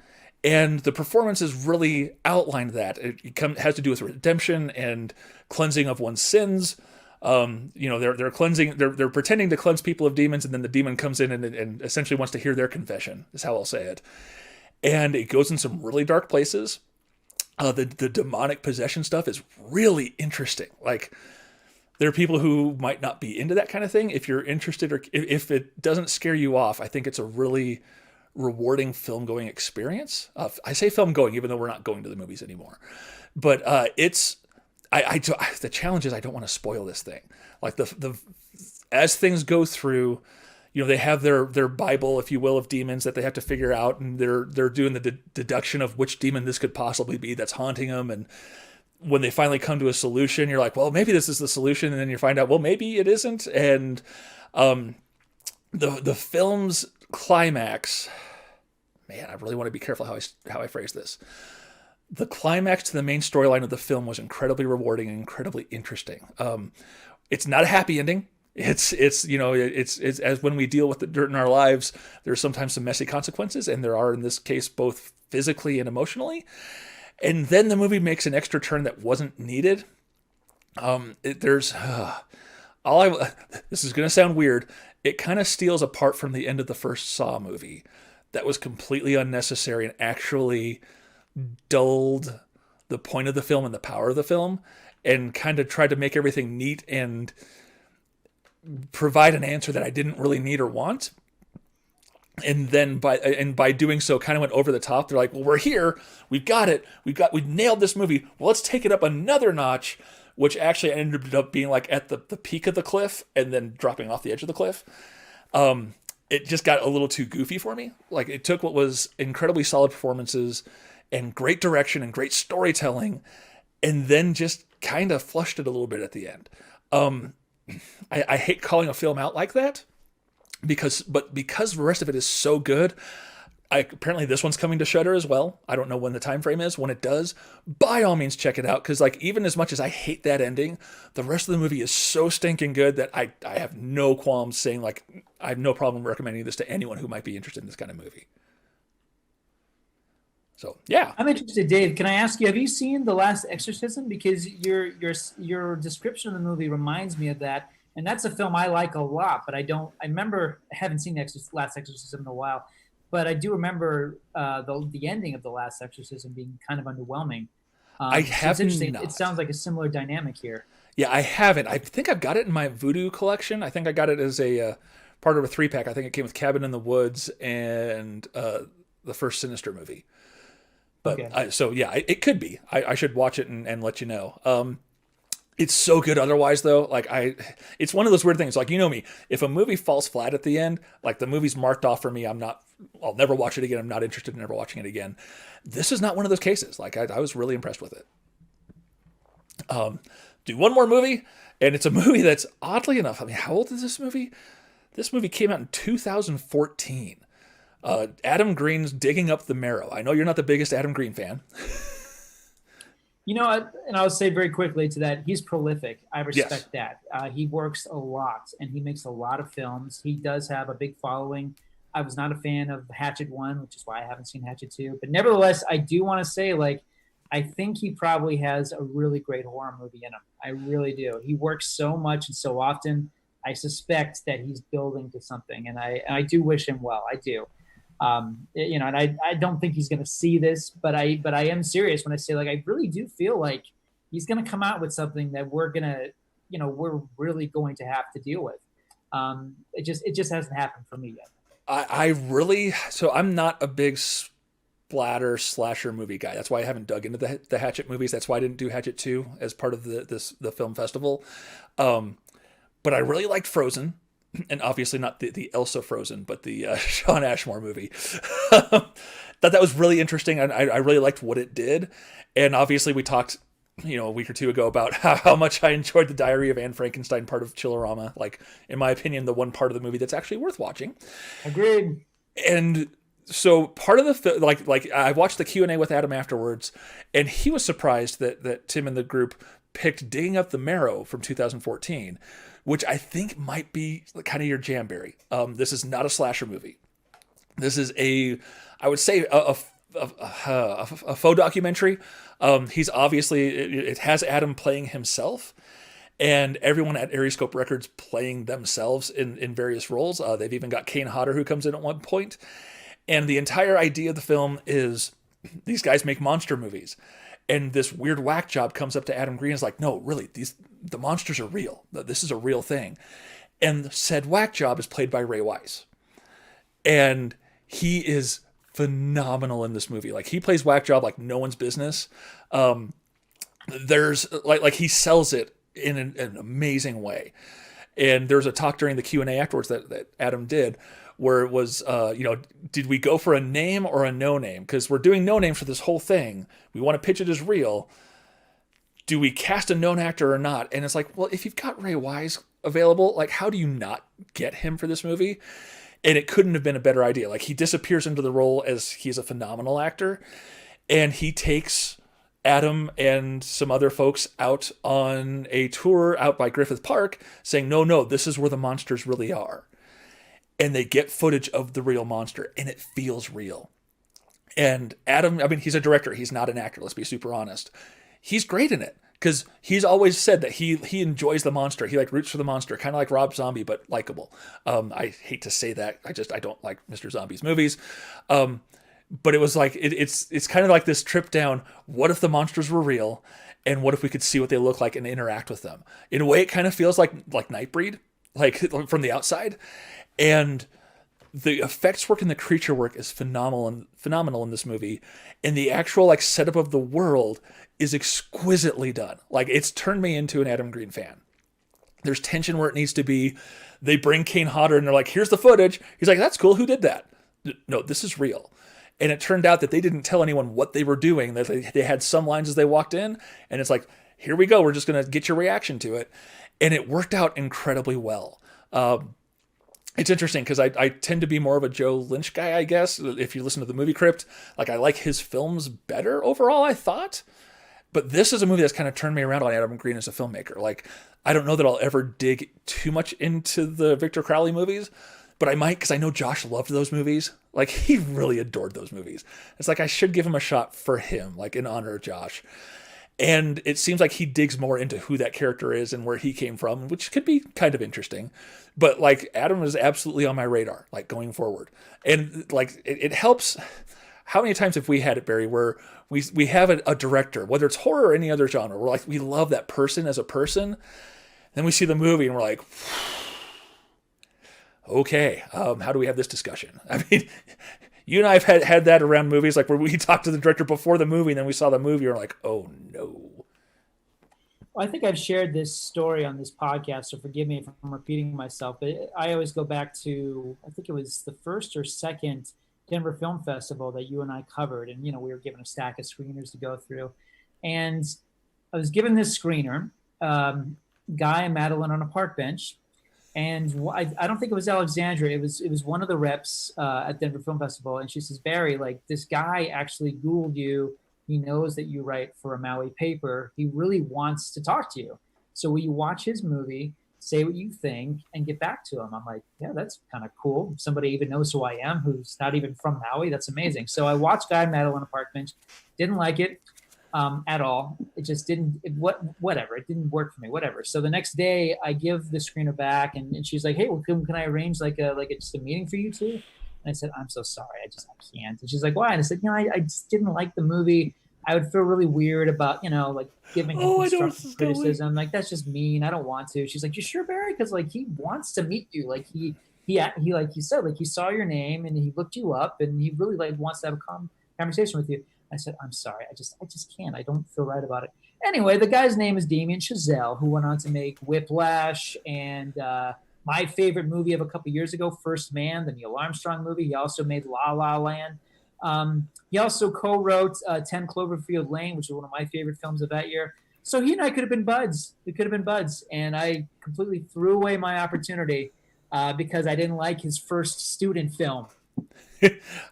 And the performances really outlined that. It has to do with redemption and cleansing of one's sins. They're cleansing. They're pretending to cleanse people of demons, and then the demon comes in and essentially wants to hear their confession. Is how I'll say it. And it goes in some really dark places. The demonic possession stuff is really interesting. Like, there are people who might not be into that kind of thing. If you're interested, or if it doesn't scare you off, I think it's a really rewarding film going experience. I say film going, even though we're not going to the movies anymore. But the challenge is I don't want to spoil this thing. Like, as things go through, they have their Bible, if you will, of demons that they have to figure out, and they're doing the deduction of which demon this could possibly be that's haunting them. And when they finally come to a solution, you're like, well, maybe this is the solution, and then you find out, well, maybe it isn't. And the film's climax, man, I really want to be careful how I phrase this. The climax to the main storyline of the film was incredibly rewarding and incredibly interesting. It's not a happy ending. It's as when we deal with the dirt in our lives, there's sometimes some messy consequences, and there are in this case both physically and emotionally. And then the movie makes an extra turn that wasn't needed. This is going to sound weird. It kind of steals apart from the end of the first Saw movie. That was completely unnecessary and actually dulled the point of the film and the power of the film, and kind of tried to make everything neat and provide an answer that I didn't really need or want. And then by doing so, kind of went over the top. They're like, well, we're here. We've got it. We've nailed this movie. Well, let's take it up another notch, which actually ended up being like at the peak of the cliff and then dropping off the edge of the cliff. It just got a little too goofy for me. Like, it took what was incredibly solid performances and great direction and great storytelling, and then just kind of flushed it a little bit at the end. I hate calling a film out like that, because the rest of it is so good. Apparently this one's coming to Shudder as well. I don't know when the time frame is. When it does, by all means check it out, because like even as much as I hate that ending, the rest of the movie is so stinking good that I have no qualms saying like I have no problem recommending this to anyone who might be interested in this kind of movie. So yeah, I'm interested, Dave. Can I ask you, have you seen The Last Exorcism? Because your description of the movie reminds me of that, and that's a film I like a lot. But I don't. I remember I haven't seen Last Exorcism in a while, but I do remember the ending of The Last Exorcism being kind of underwhelming. I have so it's not. It sounds like a similar dynamic here. Yeah, I haven't. I think I've got it in my Voodoo collection. I think I got it as a part of a 3-pack. I think it came with Cabin in the Woods and the first Sinister movie. But okay. So yeah, it could be. I should watch it and let you know. It's so good otherwise though. Like it's one of those weird things. Like, you know me, if a movie falls flat at the end, like the movie's marked off for me, I'll never watch it again. I'm not interested in ever watching it again. This is not one of those cases. Like I was really impressed with it. Do one more movie, and it's a movie that's oddly enough. I mean, how old is this movie? This movie came out in 2014. Adam Green's Digging Up the Marrow. I know you're not the biggest Adam Green fan. You know, and I'll say very quickly to that, he's prolific. I respect that. He works a lot, and he makes a lot of films. He does have a big following. I was not a fan of Hatchet 1, which is why I haven't seen Hatchet 2. But nevertheless, I do want to say, like, I think he probably has a really great horror movie in him. I really do. He works so much and so often. I suspect that he's building to something, and I do wish him well. I do. You know, and I don't think he's going to see this, but I am serious when I say, like, I really do feel like he's going to come out with something that we're really going to have to deal with. It just hasn't happened for me yet. So I'm not a big slasher movie guy. That's why I haven't dug into the Hatchet movies. That's why I didn't do Hatchet 2 as part of the film festival. But I really liked Frozen. And obviously not the Elsa Frozen, but the Sean Ashmore movie. Thought that was really interesting. And I really liked what it did. And obviously we talked, a week or two ago about how much I enjoyed the Diary of Anne Frankenstein part of Chillerama. Like, in my opinion, the one part of the movie that's actually worth watching. Agreed. And so part of the like I watched the Q&A with Adam afterwards, and he was surprised that Tim and the group picked Digging Up the Marrow from 2014, which I think might be kind of your jam, Barry. This is not a slasher movie. This is I would say a faux documentary. He's obviously, it has Adam playing himself, and everyone at Aeriescope Records playing themselves in various roles. They've even got Kane Hodder, who comes in at one point. And the entire idea of the film is these guys make monster movies. And this weird whack job comes up to Adam Green and is like, no, really, the monsters are real. This is a real thing. And said whack job is played by Ray Wise. And he is phenomenal in this movie. Like, he plays whack job like no one's business. There's like he sells it in an amazing way. And there's a talk during the Q&A afterwards that Adam did, where it was, did we go for a name or a no name? Because we're doing no names for this whole thing. We want to pitch it as real. Do we cast a known actor or not? And it's like, well, if you've got Ray Wise available, like, how do you not get him for this movie? And it couldn't have been a better idea. Like, he disappears into the role as he's a phenomenal actor, and he takes Adam and some other folks out on a tour out by Griffith Park saying, no, this is where the monsters really are. And they get footage of the real monster, and it feels real. And Adam, I mean, he's a director. He's not an actor. Let's be super honest. He's great in it because he's always said that he enjoys the monster. He roots for the monster, kind of like Rob Zombie, but likable. I hate to say that. I don't like Mr. Zombie's movies. But it was like, it's kind of like this trip down. What if the monsters were real? And what if we could see what they look like and interact with them? In a way, it kind of feels like Nightbreed, like from the outside. And the effects work and the creature work is phenomenal in this movie. And the actual setup of the world is exquisitely done. Like, it's turned me into an Adam Green fan. There's tension where it needs to be. They bring Kane Hodder and they're like, here's the footage. He's like, that's cool. Who did that? No, this is real. And it turned out that they didn't tell anyone what they were doing. That they had some lines as they walked in, and it's like, here we go. We're just going to get your reaction to it. And it worked out incredibly well. It's interesting because I tend to be more of a Joe Lynch guy, I guess. If you listen to the movie Crypt, like I like his films better overall, I thought. But this is a movie that's kind of turned me around on Adam Green as a filmmaker. Like, I don't know that I'll ever dig too much into the Victor Crowley movies, but I might because I know Josh loved those movies. Like, he really adored those movies. It's like I should give him a shot for him, like in honor of Josh. And it seems like he digs more into who that character is and where he came from, which could be kind of interesting. But like Adam is absolutely on my radar, like going forward. And like it helps. How many times have we had it, Barry, where we have a director, whether it's horror or any other genre, we're like, we love that person as a person. Then we see the movie and we're like, okay, how do we have this discussion? I mean, you and I have had that around movies, like where we talked to the director before the movie and then we saw the movie and we're like, oh no. Well, I think I've shared this story on this podcast, so forgive me if I'm repeating myself, but I always go back to, I think it was the first or second Denver Film Festival that you and I covered. And, you know, we were given a stack of screeners to go through. And I was given this screener, Guy and Madeline on a park bench. And I don't think it was Alexandra. It was one of the reps at Denver Film Festival. And she says, Barry, like this guy actually Googled you. He knows that you write for a Maui paper. He really wants to talk to you. So will you watch his movie, say what you think, and get back to him? I'm like, yeah, that's kind of cool. If somebody even knows who I am, who's not even from Maui, that's amazing. So I watched Guy and Madeline on a park bench. Didn't like it at all. It just didn't, whatever. It didn't work for me, whatever. So the next day I give the screener back and she's like, hey, well, can I arrange just a meeting for you two? And I said, I'm so sorry. I can't. And she's like, why? And I said, I just didn't like the movie. I would feel really weird about, like giving him constructive criticism. Like, that's just mean. I don't want to. She's like, you sure, Barry? Because like, he wants to meet you. Like he, like you said, like he saw your name and he looked you up and he really like wants to have a conversation with you. I said, I'm sorry. I just can't. I don't feel right about it. Anyway, the guy's name is Damien Chazelle, who went on to make Whiplash and my favorite movie of a couple years ago, First Man, the Neil Armstrong movie. He also made La La Land. He also co-wrote 10 Cloverfield Lane, which is one of my favorite films of that year. So he and I could have been buds. We could have been buds. And I completely threw away my opportunity because I didn't like his first student film.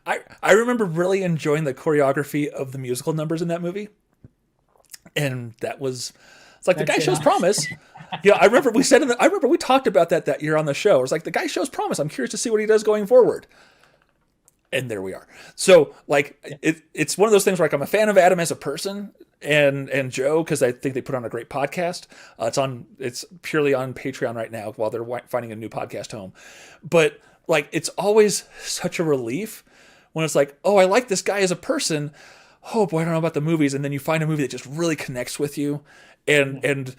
I remember really enjoying the choreography of the musical numbers in that movie. And it's like the guy shows promise. Yeah, I remember we talked about that year on the show. It was like, the guy shows promise. I'm curious to see what he does going forward. And there we are. So like it's one of those things where like I'm a fan of Adam as a person and Joe, because I think they put on a great podcast. It's purely on Patreon right now while they're finding a new podcast home. But like it's always such a relief when it's like, oh, I like this guy as a person. Oh boy, I don't know about the movies. And then you find a movie that just really connects with you. And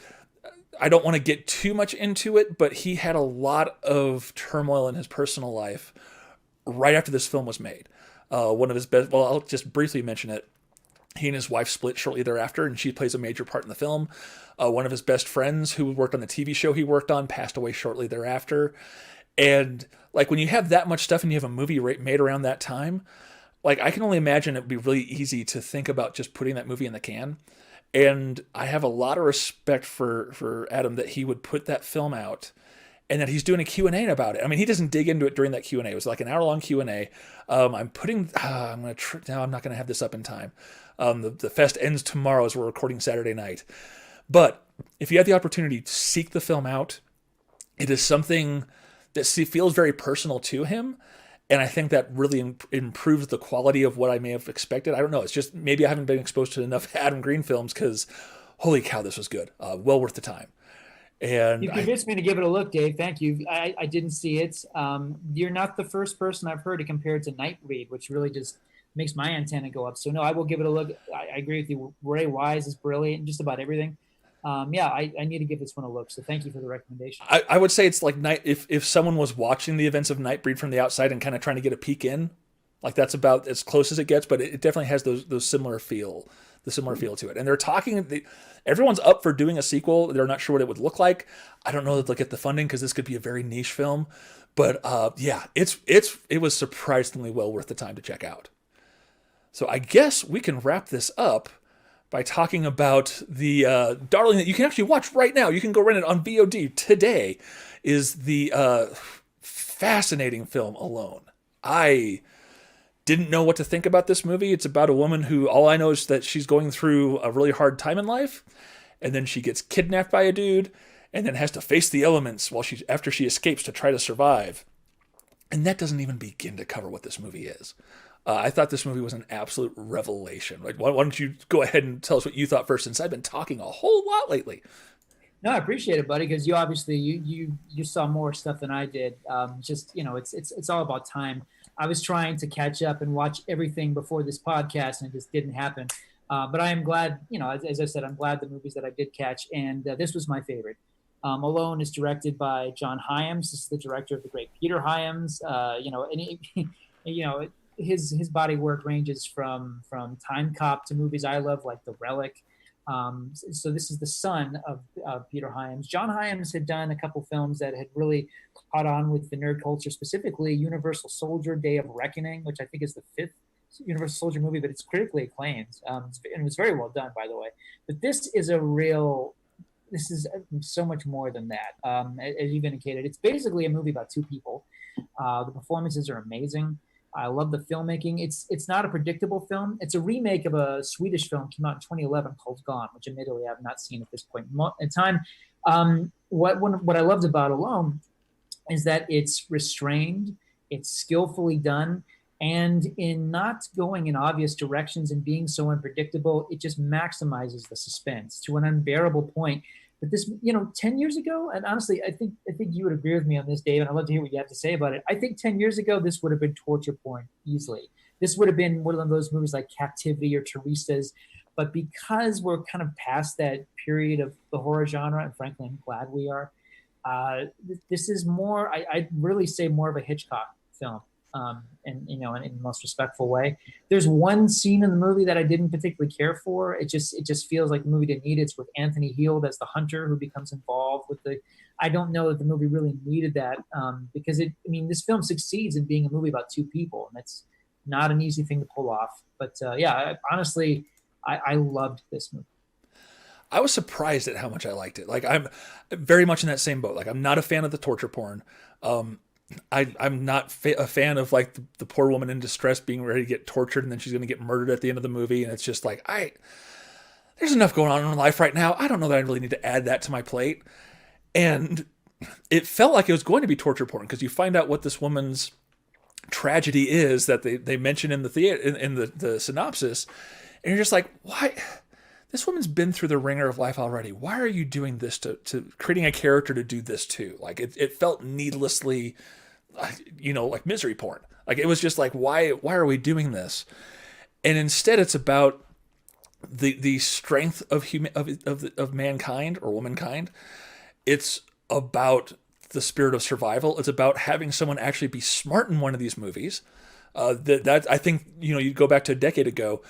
I don't want to get too much into it, but he had a lot of turmoil in his personal life right after this film was made. One of his best, well, I'll just briefly mention it. He and his wife split shortly thereafter, and she plays a major part in the film. One of his best friends who worked on the TV show he worked on passed away shortly thereafter. And like when you have that much stuff and you have a movie made around that time, like I can only imagine it would be really easy to think about just putting that movie in the can. And I have a lot of respect for Adam that he would put that film out and that he's doing a Q&A about it. I mean, he doesn't dig into it during that Q&A. It was like an hour-long Q&A. I'm not going to have this up in time. The fest ends tomorrow as we're recording Saturday night. But if you had the opportunity to seek the film out, it is something that feels very personal to him. And I think that really improves the quality of what I may have expected. I don't know. It's just maybe I haven't been exposed to enough Adam Green films because holy cow, this was good. Well worth the time. And you convinced me to give it a look, Dave. Thank you. I didn't see it. You're not the first person I've heard to compare it to Nightbreed, which really just makes my antenna go up. So no, I will give it a look. I agree with you. Ray Wise is brilliant in just about everything. I need to give this one a look. So thank you for the recommendation. I would say it's like if someone was watching the events of Nightbreed from the outside and kind of trying to get a peek in, like that's about as close as it gets. But it definitely has those similar feel to it. And they're talking. Everyone's up for doing a sequel. They're not sure what it would look like. I don't know that they'll get the funding because this could be a very niche film. But it was surprisingly well worth the time to check out. So I guess we can wrap this up by talking about the darling that you can actually watch right now. You can go rent it on VOD today. Is the fascinating film, Alone. I didn't know what to think about this movie. It's about a woman who, all I know is that she's going through a really hard time in life, and then she gets kidnapped by a dude, and then has to face the elements after she escapes to try to survive. And that doesn't even begin to cover what this movie is. I thought this movie was an absolute revelation. Like, why don't you go ahead and tell us what you thought first, since I've been talking a whole lot lately. No, I appreciate it, buddy, because you obviously you saw more stuff than I did. Just it's all about time. I was trying to catch up and watch everything before this podcast, and it just didn't happen. But I am glad, as I said, I'm glad the movies that I did catch, and this was my favorite. Alone is directed by John Hyams. This is the director of the great Peter Hyams. His body work ranges from Time Cop to movies I love, like The Relic. So this is the son of Peter Hyams. John Hyams had done a couple films that had really caught on with the nerd culture, specifically Universal Soldier: Day of Reckoning, which I think is the 5th Universal Soldier movie, but it's critically acclaimed. And it was very well done, by the way. But this is so much more than that. As you've indicated, it's basically a movie about two people. The performances are amazing. I love the filmmaking. It's not a predictable film. It's a remake of a Swedish film came out in 2011 called Gone, which admittedly I have not seen at this point in time. What I loved about Alone is that it's restrained, it's skillfully done, and in not going in obvious directions and being so unpredictable, it just maximizes the suspense to an unbearable point. But this, 10 years ago, and honestly, I think you would agree with me on this, Dave, and I'd love to hear what you have to say about it. I think 10 years ago, this would have been torture porn easily. This would have been one of those movies like Captivity or Teresa's. But because we're kind of past that period of the horror genre, and frankly, I'm glad we are, this is more, I'd really say more of a Hitchcock film. In the most respectful way. There's one scene in the movie that I didn't particularly care for. It just feels like the movie didn't need it. It's with Anthony Heald as the hunter who becomes involved with I don't know that the movie really needed that because this film succeeds in being a movie about two people, and it's not an easy thing to pull off. But honestly, I loved this movie. I was surprised at how much I liked it. Like, I'm very much in that same boat. Like, I'm not a fan of the torture porn. I'm not a fan of like the poor woman in distress being ready to get tortured and then she's going to get murdered at the end of the movie. And it's just like, there's enough going on in my life right now. I don't know that I really need to add that to my plate. And it felt like it was going to be torture porn because you find out what this woman's tragedy is that they mention in the theater, in the synopsis. And you're just like, why? This woman's been through the ringer of life already. Why are you doing this to creating a character to do this too? Like it felt needlessly, like misery porn. Like it was just like, why are we doing this? And instead it's about the strength of mankind or womankind. It's about the spirit of survival. It's about having someone actually be smart in one of these movies. That I think, you go back to a decade ago,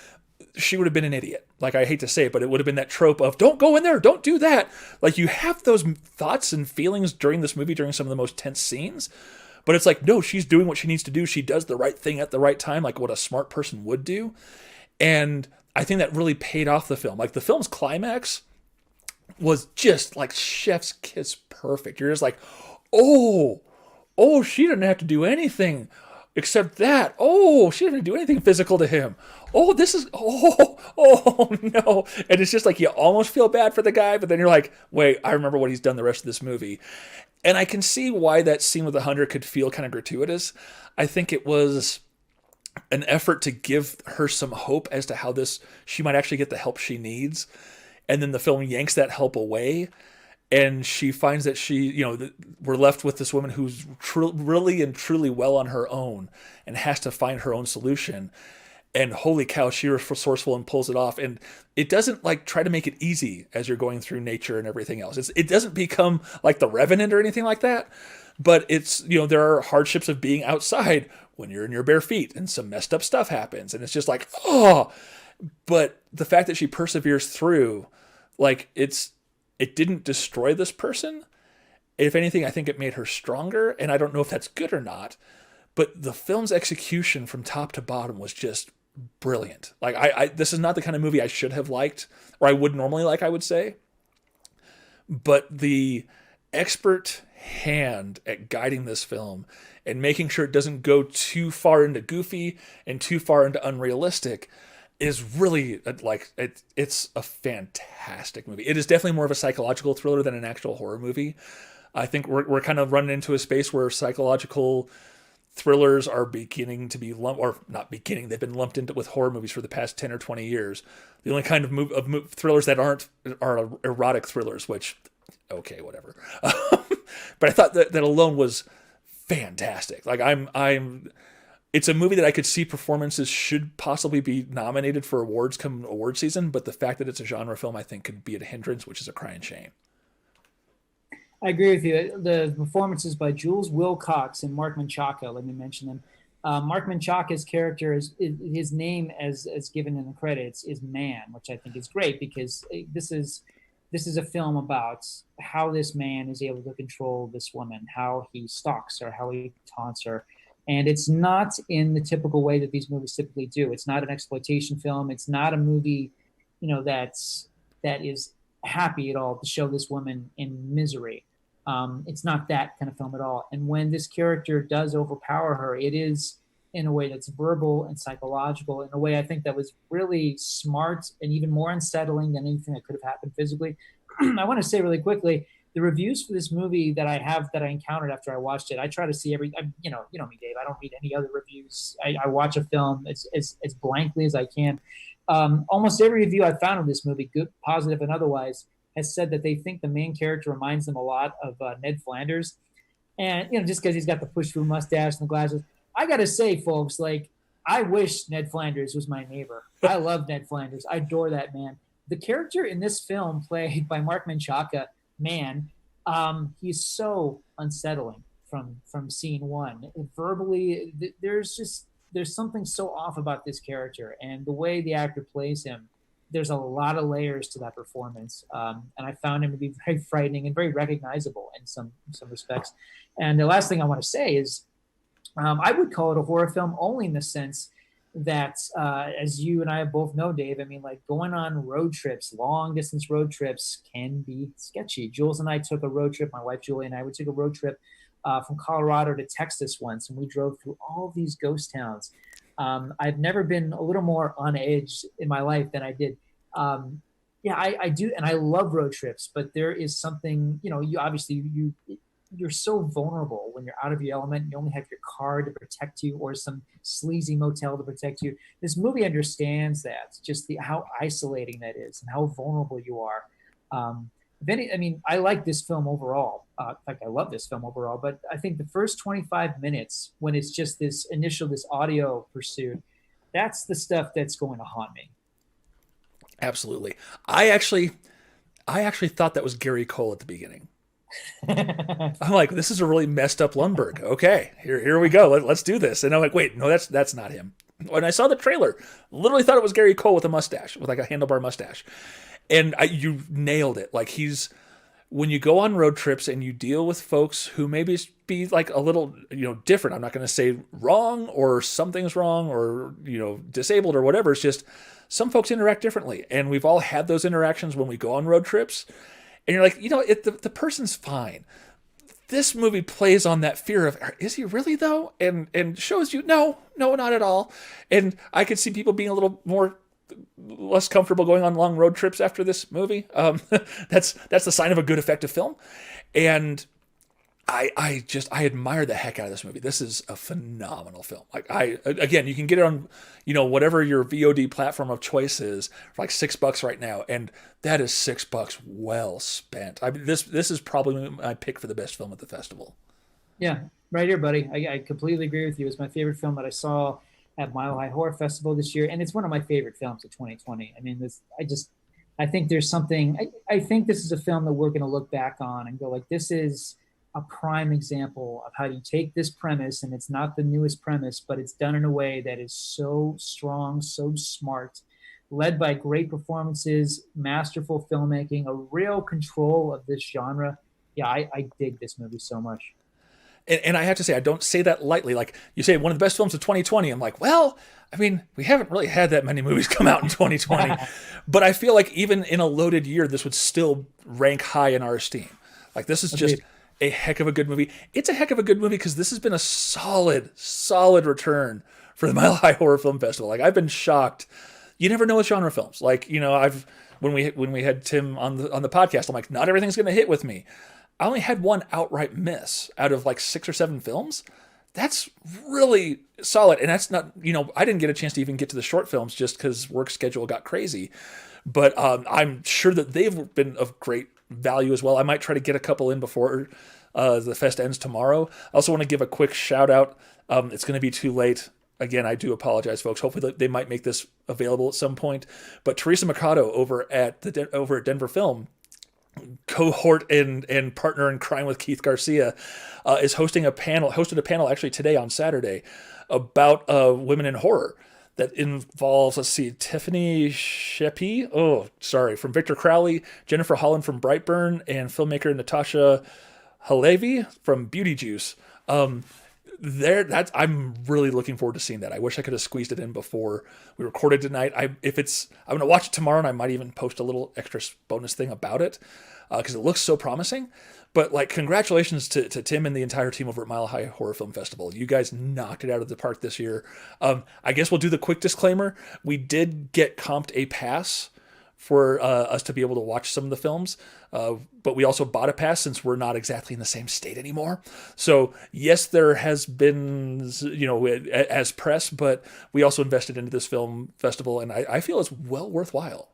she would have been an idiot. Like, I hate to say it, but it would have been that trope of don't go in there, don't do that. Like, you have those thoughts and feelings during this movie, during some of the most tense scenes, but it's like, no, she's doing what she needs to do. She does the right thing at the right time, like what a smart person would do. And I think that really paid off the film. Like, the film's climax was just like chef's kiss perfect. You're just like, oh, she didn't have to do anything except that. Oh, she didn't do anything physical to him. Oh, this is, oh no. And it's just like, you almost feel bad for the guy, but then you're like, wait, I remember what he's done the rest of this movie. And I can see why that scene with the hunter could feel kind of gratuitous. I think it was an effort to give her some hope as to how she might actually get the help she needs. And then the film yanks that help away. And she finds that we're left with this woman who's really and truly well on her own and has to find her own solution. And holy cow, she was resourceful and pulls it off. And it doesn't like try to make it easy as you're going through nature and everything else. It doesn't become like The Revenant or anything like that. But it's, there are hardships of being outside when you're in your bare feet and some messed up stuff happens. And it's just like, oh, but the fact that she perseveres through, like it didn't destroy this person. If anything, I think it made her stronger. And I don't know if that's good or not. But the film's execution from top to bottom was just brilliant. Like this is not the kind of movie I should have liked, or I would normally like, I would say. But the expert hand at guiding this film and making sure it doesn't go too far into goofy and too far into unrealistic is really like it's a fantastic movie. It is definitely more of a psychological thriller than an actual horror movie. I think we're kind of running into a space where psychological thrillers are beginning to be lumped, or not beginning, they've been lumped into with horror movies for the past 10 or 20 years. The only kind of thrillers that are erotic thrillers, which, okay, whatever. But I thought that alone was fantastic. Like it's a movie that I could see performances should possibly be nominated for awards come award season, but the fact that it's a genre film, I think, could be a hindrance, which is a crying shame. I agree with you. The performances by Jules Wilcox and Mark Menchaca, let me mention them. Mark Menchaca's character his name as given in the credits is Man, which I think is great because this is a film about how this man is able to control this woman, how he stalks her, how he taunts her. And it's not in the typical way that these movies typically do. It's not an exploitation film. It's not a movie, that is happy at all to show this woman in misery. It's not that kind of film at all. And when this character does overpower her, it is in a way that's verbal and psychological, in a way I think that was really smart and even more unsettling than anything that could have happened physically. I want to say really quickly, the reviews for this movie that I encountered after I watched it, I try to see you know me, Dave, I don't read any other reviews. I watch a film as blankly as I can. Almost every review I found of this movie, good, positive, and otherwise, has said that they think the main character reminds them a lot of Ned Flanders. And, just because he's got the push-through mustache and the glasses. I got to say, folks, like, I wish Ned Flanders was my neighbor. I love Ned Flanders. I adore that man. The character in this film played by Mark Menchaca, Man, he's so unsettling from scene one. Verbally, there's something so off about this character. And the way the actor plays him, there's a lot of layers to that performance. And I found him to be very frightening and very recognizable in some respects. And the last thing I want to say is I would call it a horror film only in the sense that, as you and I both know, Dave, I mean, like going on road trips, long distance road trips can be sketchy. Jules and I took a road trip, my wife Julie and I, we took a road trip from Colorado to Texas once, and we drove through all these ghost towns. I've never been a little more on edge in my life than I did. I do. And I love road trips, but there is something, you're so vulnerable when you're out of your element. You only have your car to protect you or some sleazy motel to protect you. This movie understands that, just how isolating that is and how vulnerable you are. I like this film overall. In fact, I love this film overall, but I think the first 25 minutes, when it's just this audio pursuit, that's the stuff that's going to haunt me. Absolutely. I actually thought that was Gary Cole at the beginning. I'm like, this is a really messed up Lundberg. Okay, here we go. Let's do this. And I'm like, wait, no, that's not him. When I saw the trailer, literally thought it was Gary Cole with a mustache, with like a handlebar mustache. And you nailed it. Like when you go on road trips and you deal with folks who maybe be like a little, different. I'm not going to say wrong or something's wrong or, disabled or whatever. It's just some folks interact differently. And we've all had those interactions when we go on road trips. And you're like, the person's fine. This movie plays on that fear of, is he really though? And shows you, no, not at all. And I could see people being a little less comfortable going on long road trips after this movie. That's the sign of a good, effective film. And I admire the heck out of this movie. This is a phenomenal film. Like again, you can get it on, whatever your VOD platform of choice is for like $6 right now. And that is $6 well spent. I mean, this is probably my pick for the best film at the festival. Yeah, right here, buddy. I completely agree with you. It's my favorite film that I saw at Mile High Horror Festival this year. And it's one of my favorite films of 2020. I mean, I think there's something, I think this is a film that we're going to look back on and go like, this is a prime example of how you take this premise, and it's not the newest premise, but it's done in a way that is so strong, so smart, led by great performances, masterful filmmaking, a real control of this genre. Yeah, I dig this movie so much. And I have to say, I don't say that lightly. Like you say, one of the best films of 2020. I'm like, well, I mean, we haven't really had that many movies come out in 2020. But I feel like even in a loaded year, this would still rank high in our esteem. Like this is just a heck of a good movie. It's a heck of a good movie because this has been a solid return for the Mile High Horror Film Festival. Like, I've been shocked. You never know with genre films. Like, you know, when we had Tim on the podcast, I'm like, not everything's going to hit with me. I only had one outright miss out of like 6 or 7 films. That's really solid. And that's not, you know, I didn't get a chance to even get to the short films just because work schedule got crazy. But I'm sure that they've been of great value as well. I might try to get a couple in before the fest ends tomorrow. I also want to give a quick shout out. It's going to be too late. Again, I do apologize, folks. Hopefully they might make this available at some point. But Teresa Mercado over at Denver Film, cohort and partner in crime with Keith Garcia, is hosted a panel actually today on Saturday about women in horror that involves, let's see, Tiffany Sheppy, from Victor Crowley, Jennifer Holland from Brightburn, and filmmaker Natasha Halevi from Beauty Juice. I'm really looking forward to seeing that. I wish I could have squeezed it in before we recorded tonight. I'm going to watch it tomorrow, and I might even post a little extra bonus thing about it because it looks so promising. But like, congratulations to Tim and the entire team over at Mile High Horror Film Festival. You guys knocked it out of the park this year. I guess we'll do the quick disclaimer. We did get comped a pass for us to be able to watch some of the films. But we also bought a pass since we're not exactly in the same state anymore. So yes, there has been, you know, as press, but we also invested into this film festival, and I feel it's well worthwhile.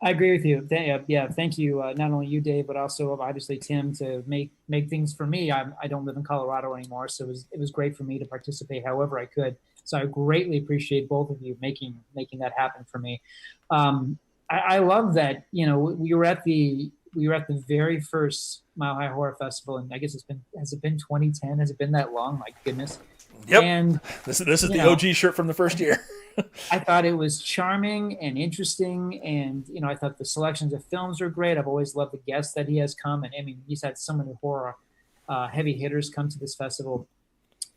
I agree with you. Yeah, thank you. Not only you, Dave, but also obviously Tim to make things for me. I don't live in Colorado anymore, so it was great for me to participate however I could. So I greatly appreciate both of you making that happen for me. I love that, you know, we were at the very first Mile High Horror Festival, and I guess has it been 2010? Has it been that long? My goodness. Yep. And this is the OG shirt from the first year. I thought it was charming and interesting, and you know, I thought the selections of films were great. I've always loved the guests that he has come, and I mean, he's had so many horror heavy hitters come to this festival.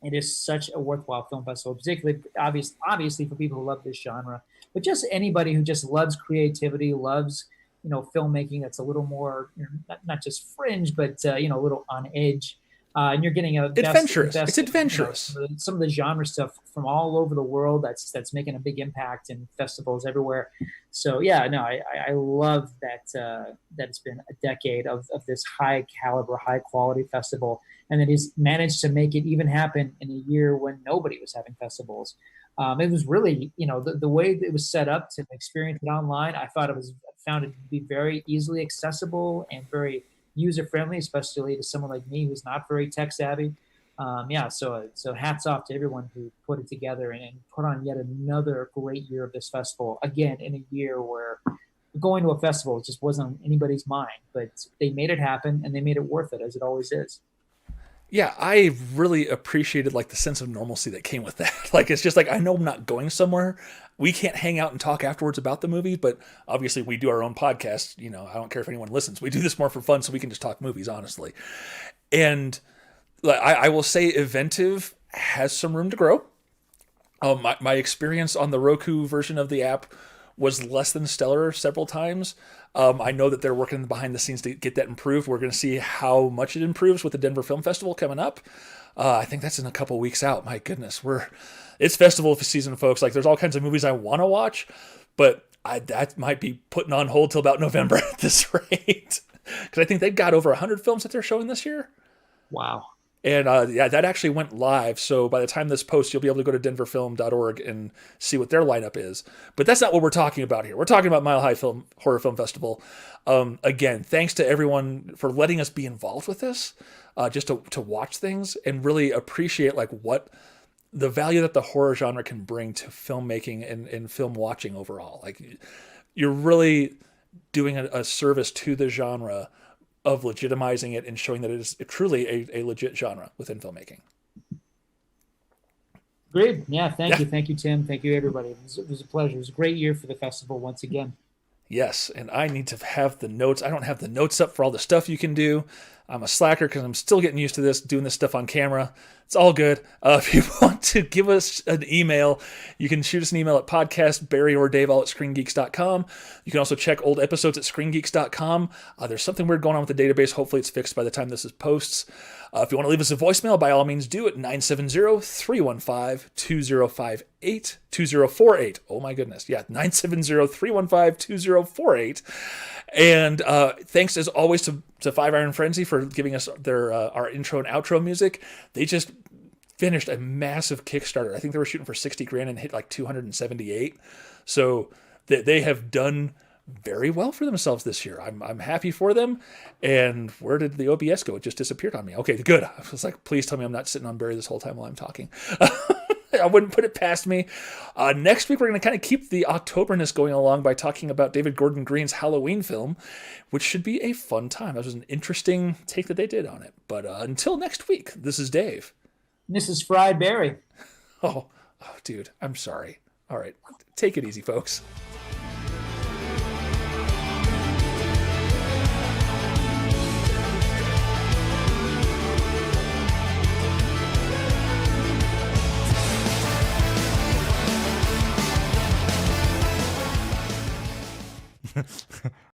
It is such a worthwhile film festival, particularly obviously for people who love this genre, but just anybody who just loves creativity, loves, you know, filmmaking that's a little more, you know, not just fringe, but you know, a little on edge. And you're getting adventurous. It's adventurous. You know, some of the genre stuff from all over the world that's making a big impact in festivals everywhere. So yeah, no, I love that it's been a decade of this high caliber, high quality festival, and that he's managed to make it even happen in a year when nobody was having festivals. It was really, you know, the way it was set up to experience it online. I found it to be very easily accessible and very user-friendly, especially to someone like me who's not very tech-savvy. So hats off to everyone who put it together and put on yet another great year of this festival. Again, in a year where going to a festival just wasn't on anybody's mind, but they made it happen, and they made it worth it, as it always is. Yeah, I really appreciated like the sense of normalcy that came with that. Like, it's just like, I know I'm not going somewhere. We can't hang out and talk afterwards about the movie, but obviously we do our own podcast. You know, I don't care if anyone listens. We do this more for fun so we can just talk movies, honestly. And I will say Eventive has some room to grow. My experience on the Roku version of the app was less than stellar several times. I know that they're working behind the scenes to get that improved. We're going to see how much it improves with the Denver Film Festival coming up. I think that's in a couple weeks out. My goodness, it's festival season, folks. Like, there's all kinds of movies I want to watch, but that might be putting on hold till about November at this rate. Because I think they've got over 100 films that they're showing this year. Wow. And that actually went live. So by the time this posts, you'll be able to go to denverfilm.org and see what their lineup is. But that's not what we're talking about here. We're talking about Mile High Horror Film Festival. Again, thanks to everyone for letting us be involved with this, just to watch things and really appreciate like what the value that the horror genre can bring to filmmaking and film watching overall. Like, you're really doing a service to the genre of legitimizing it and showing that it is truly a legit genre within filmmaking. Great. Yeah, thank you. Thank you, Tim. Thank you, everybody. It was a pleasure. It was a great year for the festival once again. Yes, and I need to have the notes. I don't have the notes up for all the stuff you can do. I'm a slacker because I'm still getting used to this, doing this stuff on camera. It's all good. If you want to give us an email, you can shoot us an email at podcastbarryordaveall@screengeeks.com. You can also check old episodes at screengeeks.com. There's something weird going on with the database. Hopefully it's fixed by the time this is posts. If you want to leave us a voicemail, by all means do it. 970-315-2058. 2048. Oh my goodness. Yeah, 970-315-2048. And thanks as always to Five Iron Frenzy for giving us their our intro and outro music. They just finished a massive Kickstarter. I think they were shooting for 60 grand and hit like 278. So they have done very well for themselves this year. I'm happy for them. And where did the OBS go? It just disappeared on me. Okay, good. I was like, please tell me I'm not sitting on Barry this whole time while I'm talking. I wouldn't put it past me. Next week, we're going to kind of keep the Octoberness going along by talking about David Gordon Green's Halloween film, which should be a fun time. That was an interesting take that they did on it. But until next week, this is Dave. This is Fried Barry. Oh, dude, I'm sorry. All right, take it easy, folks.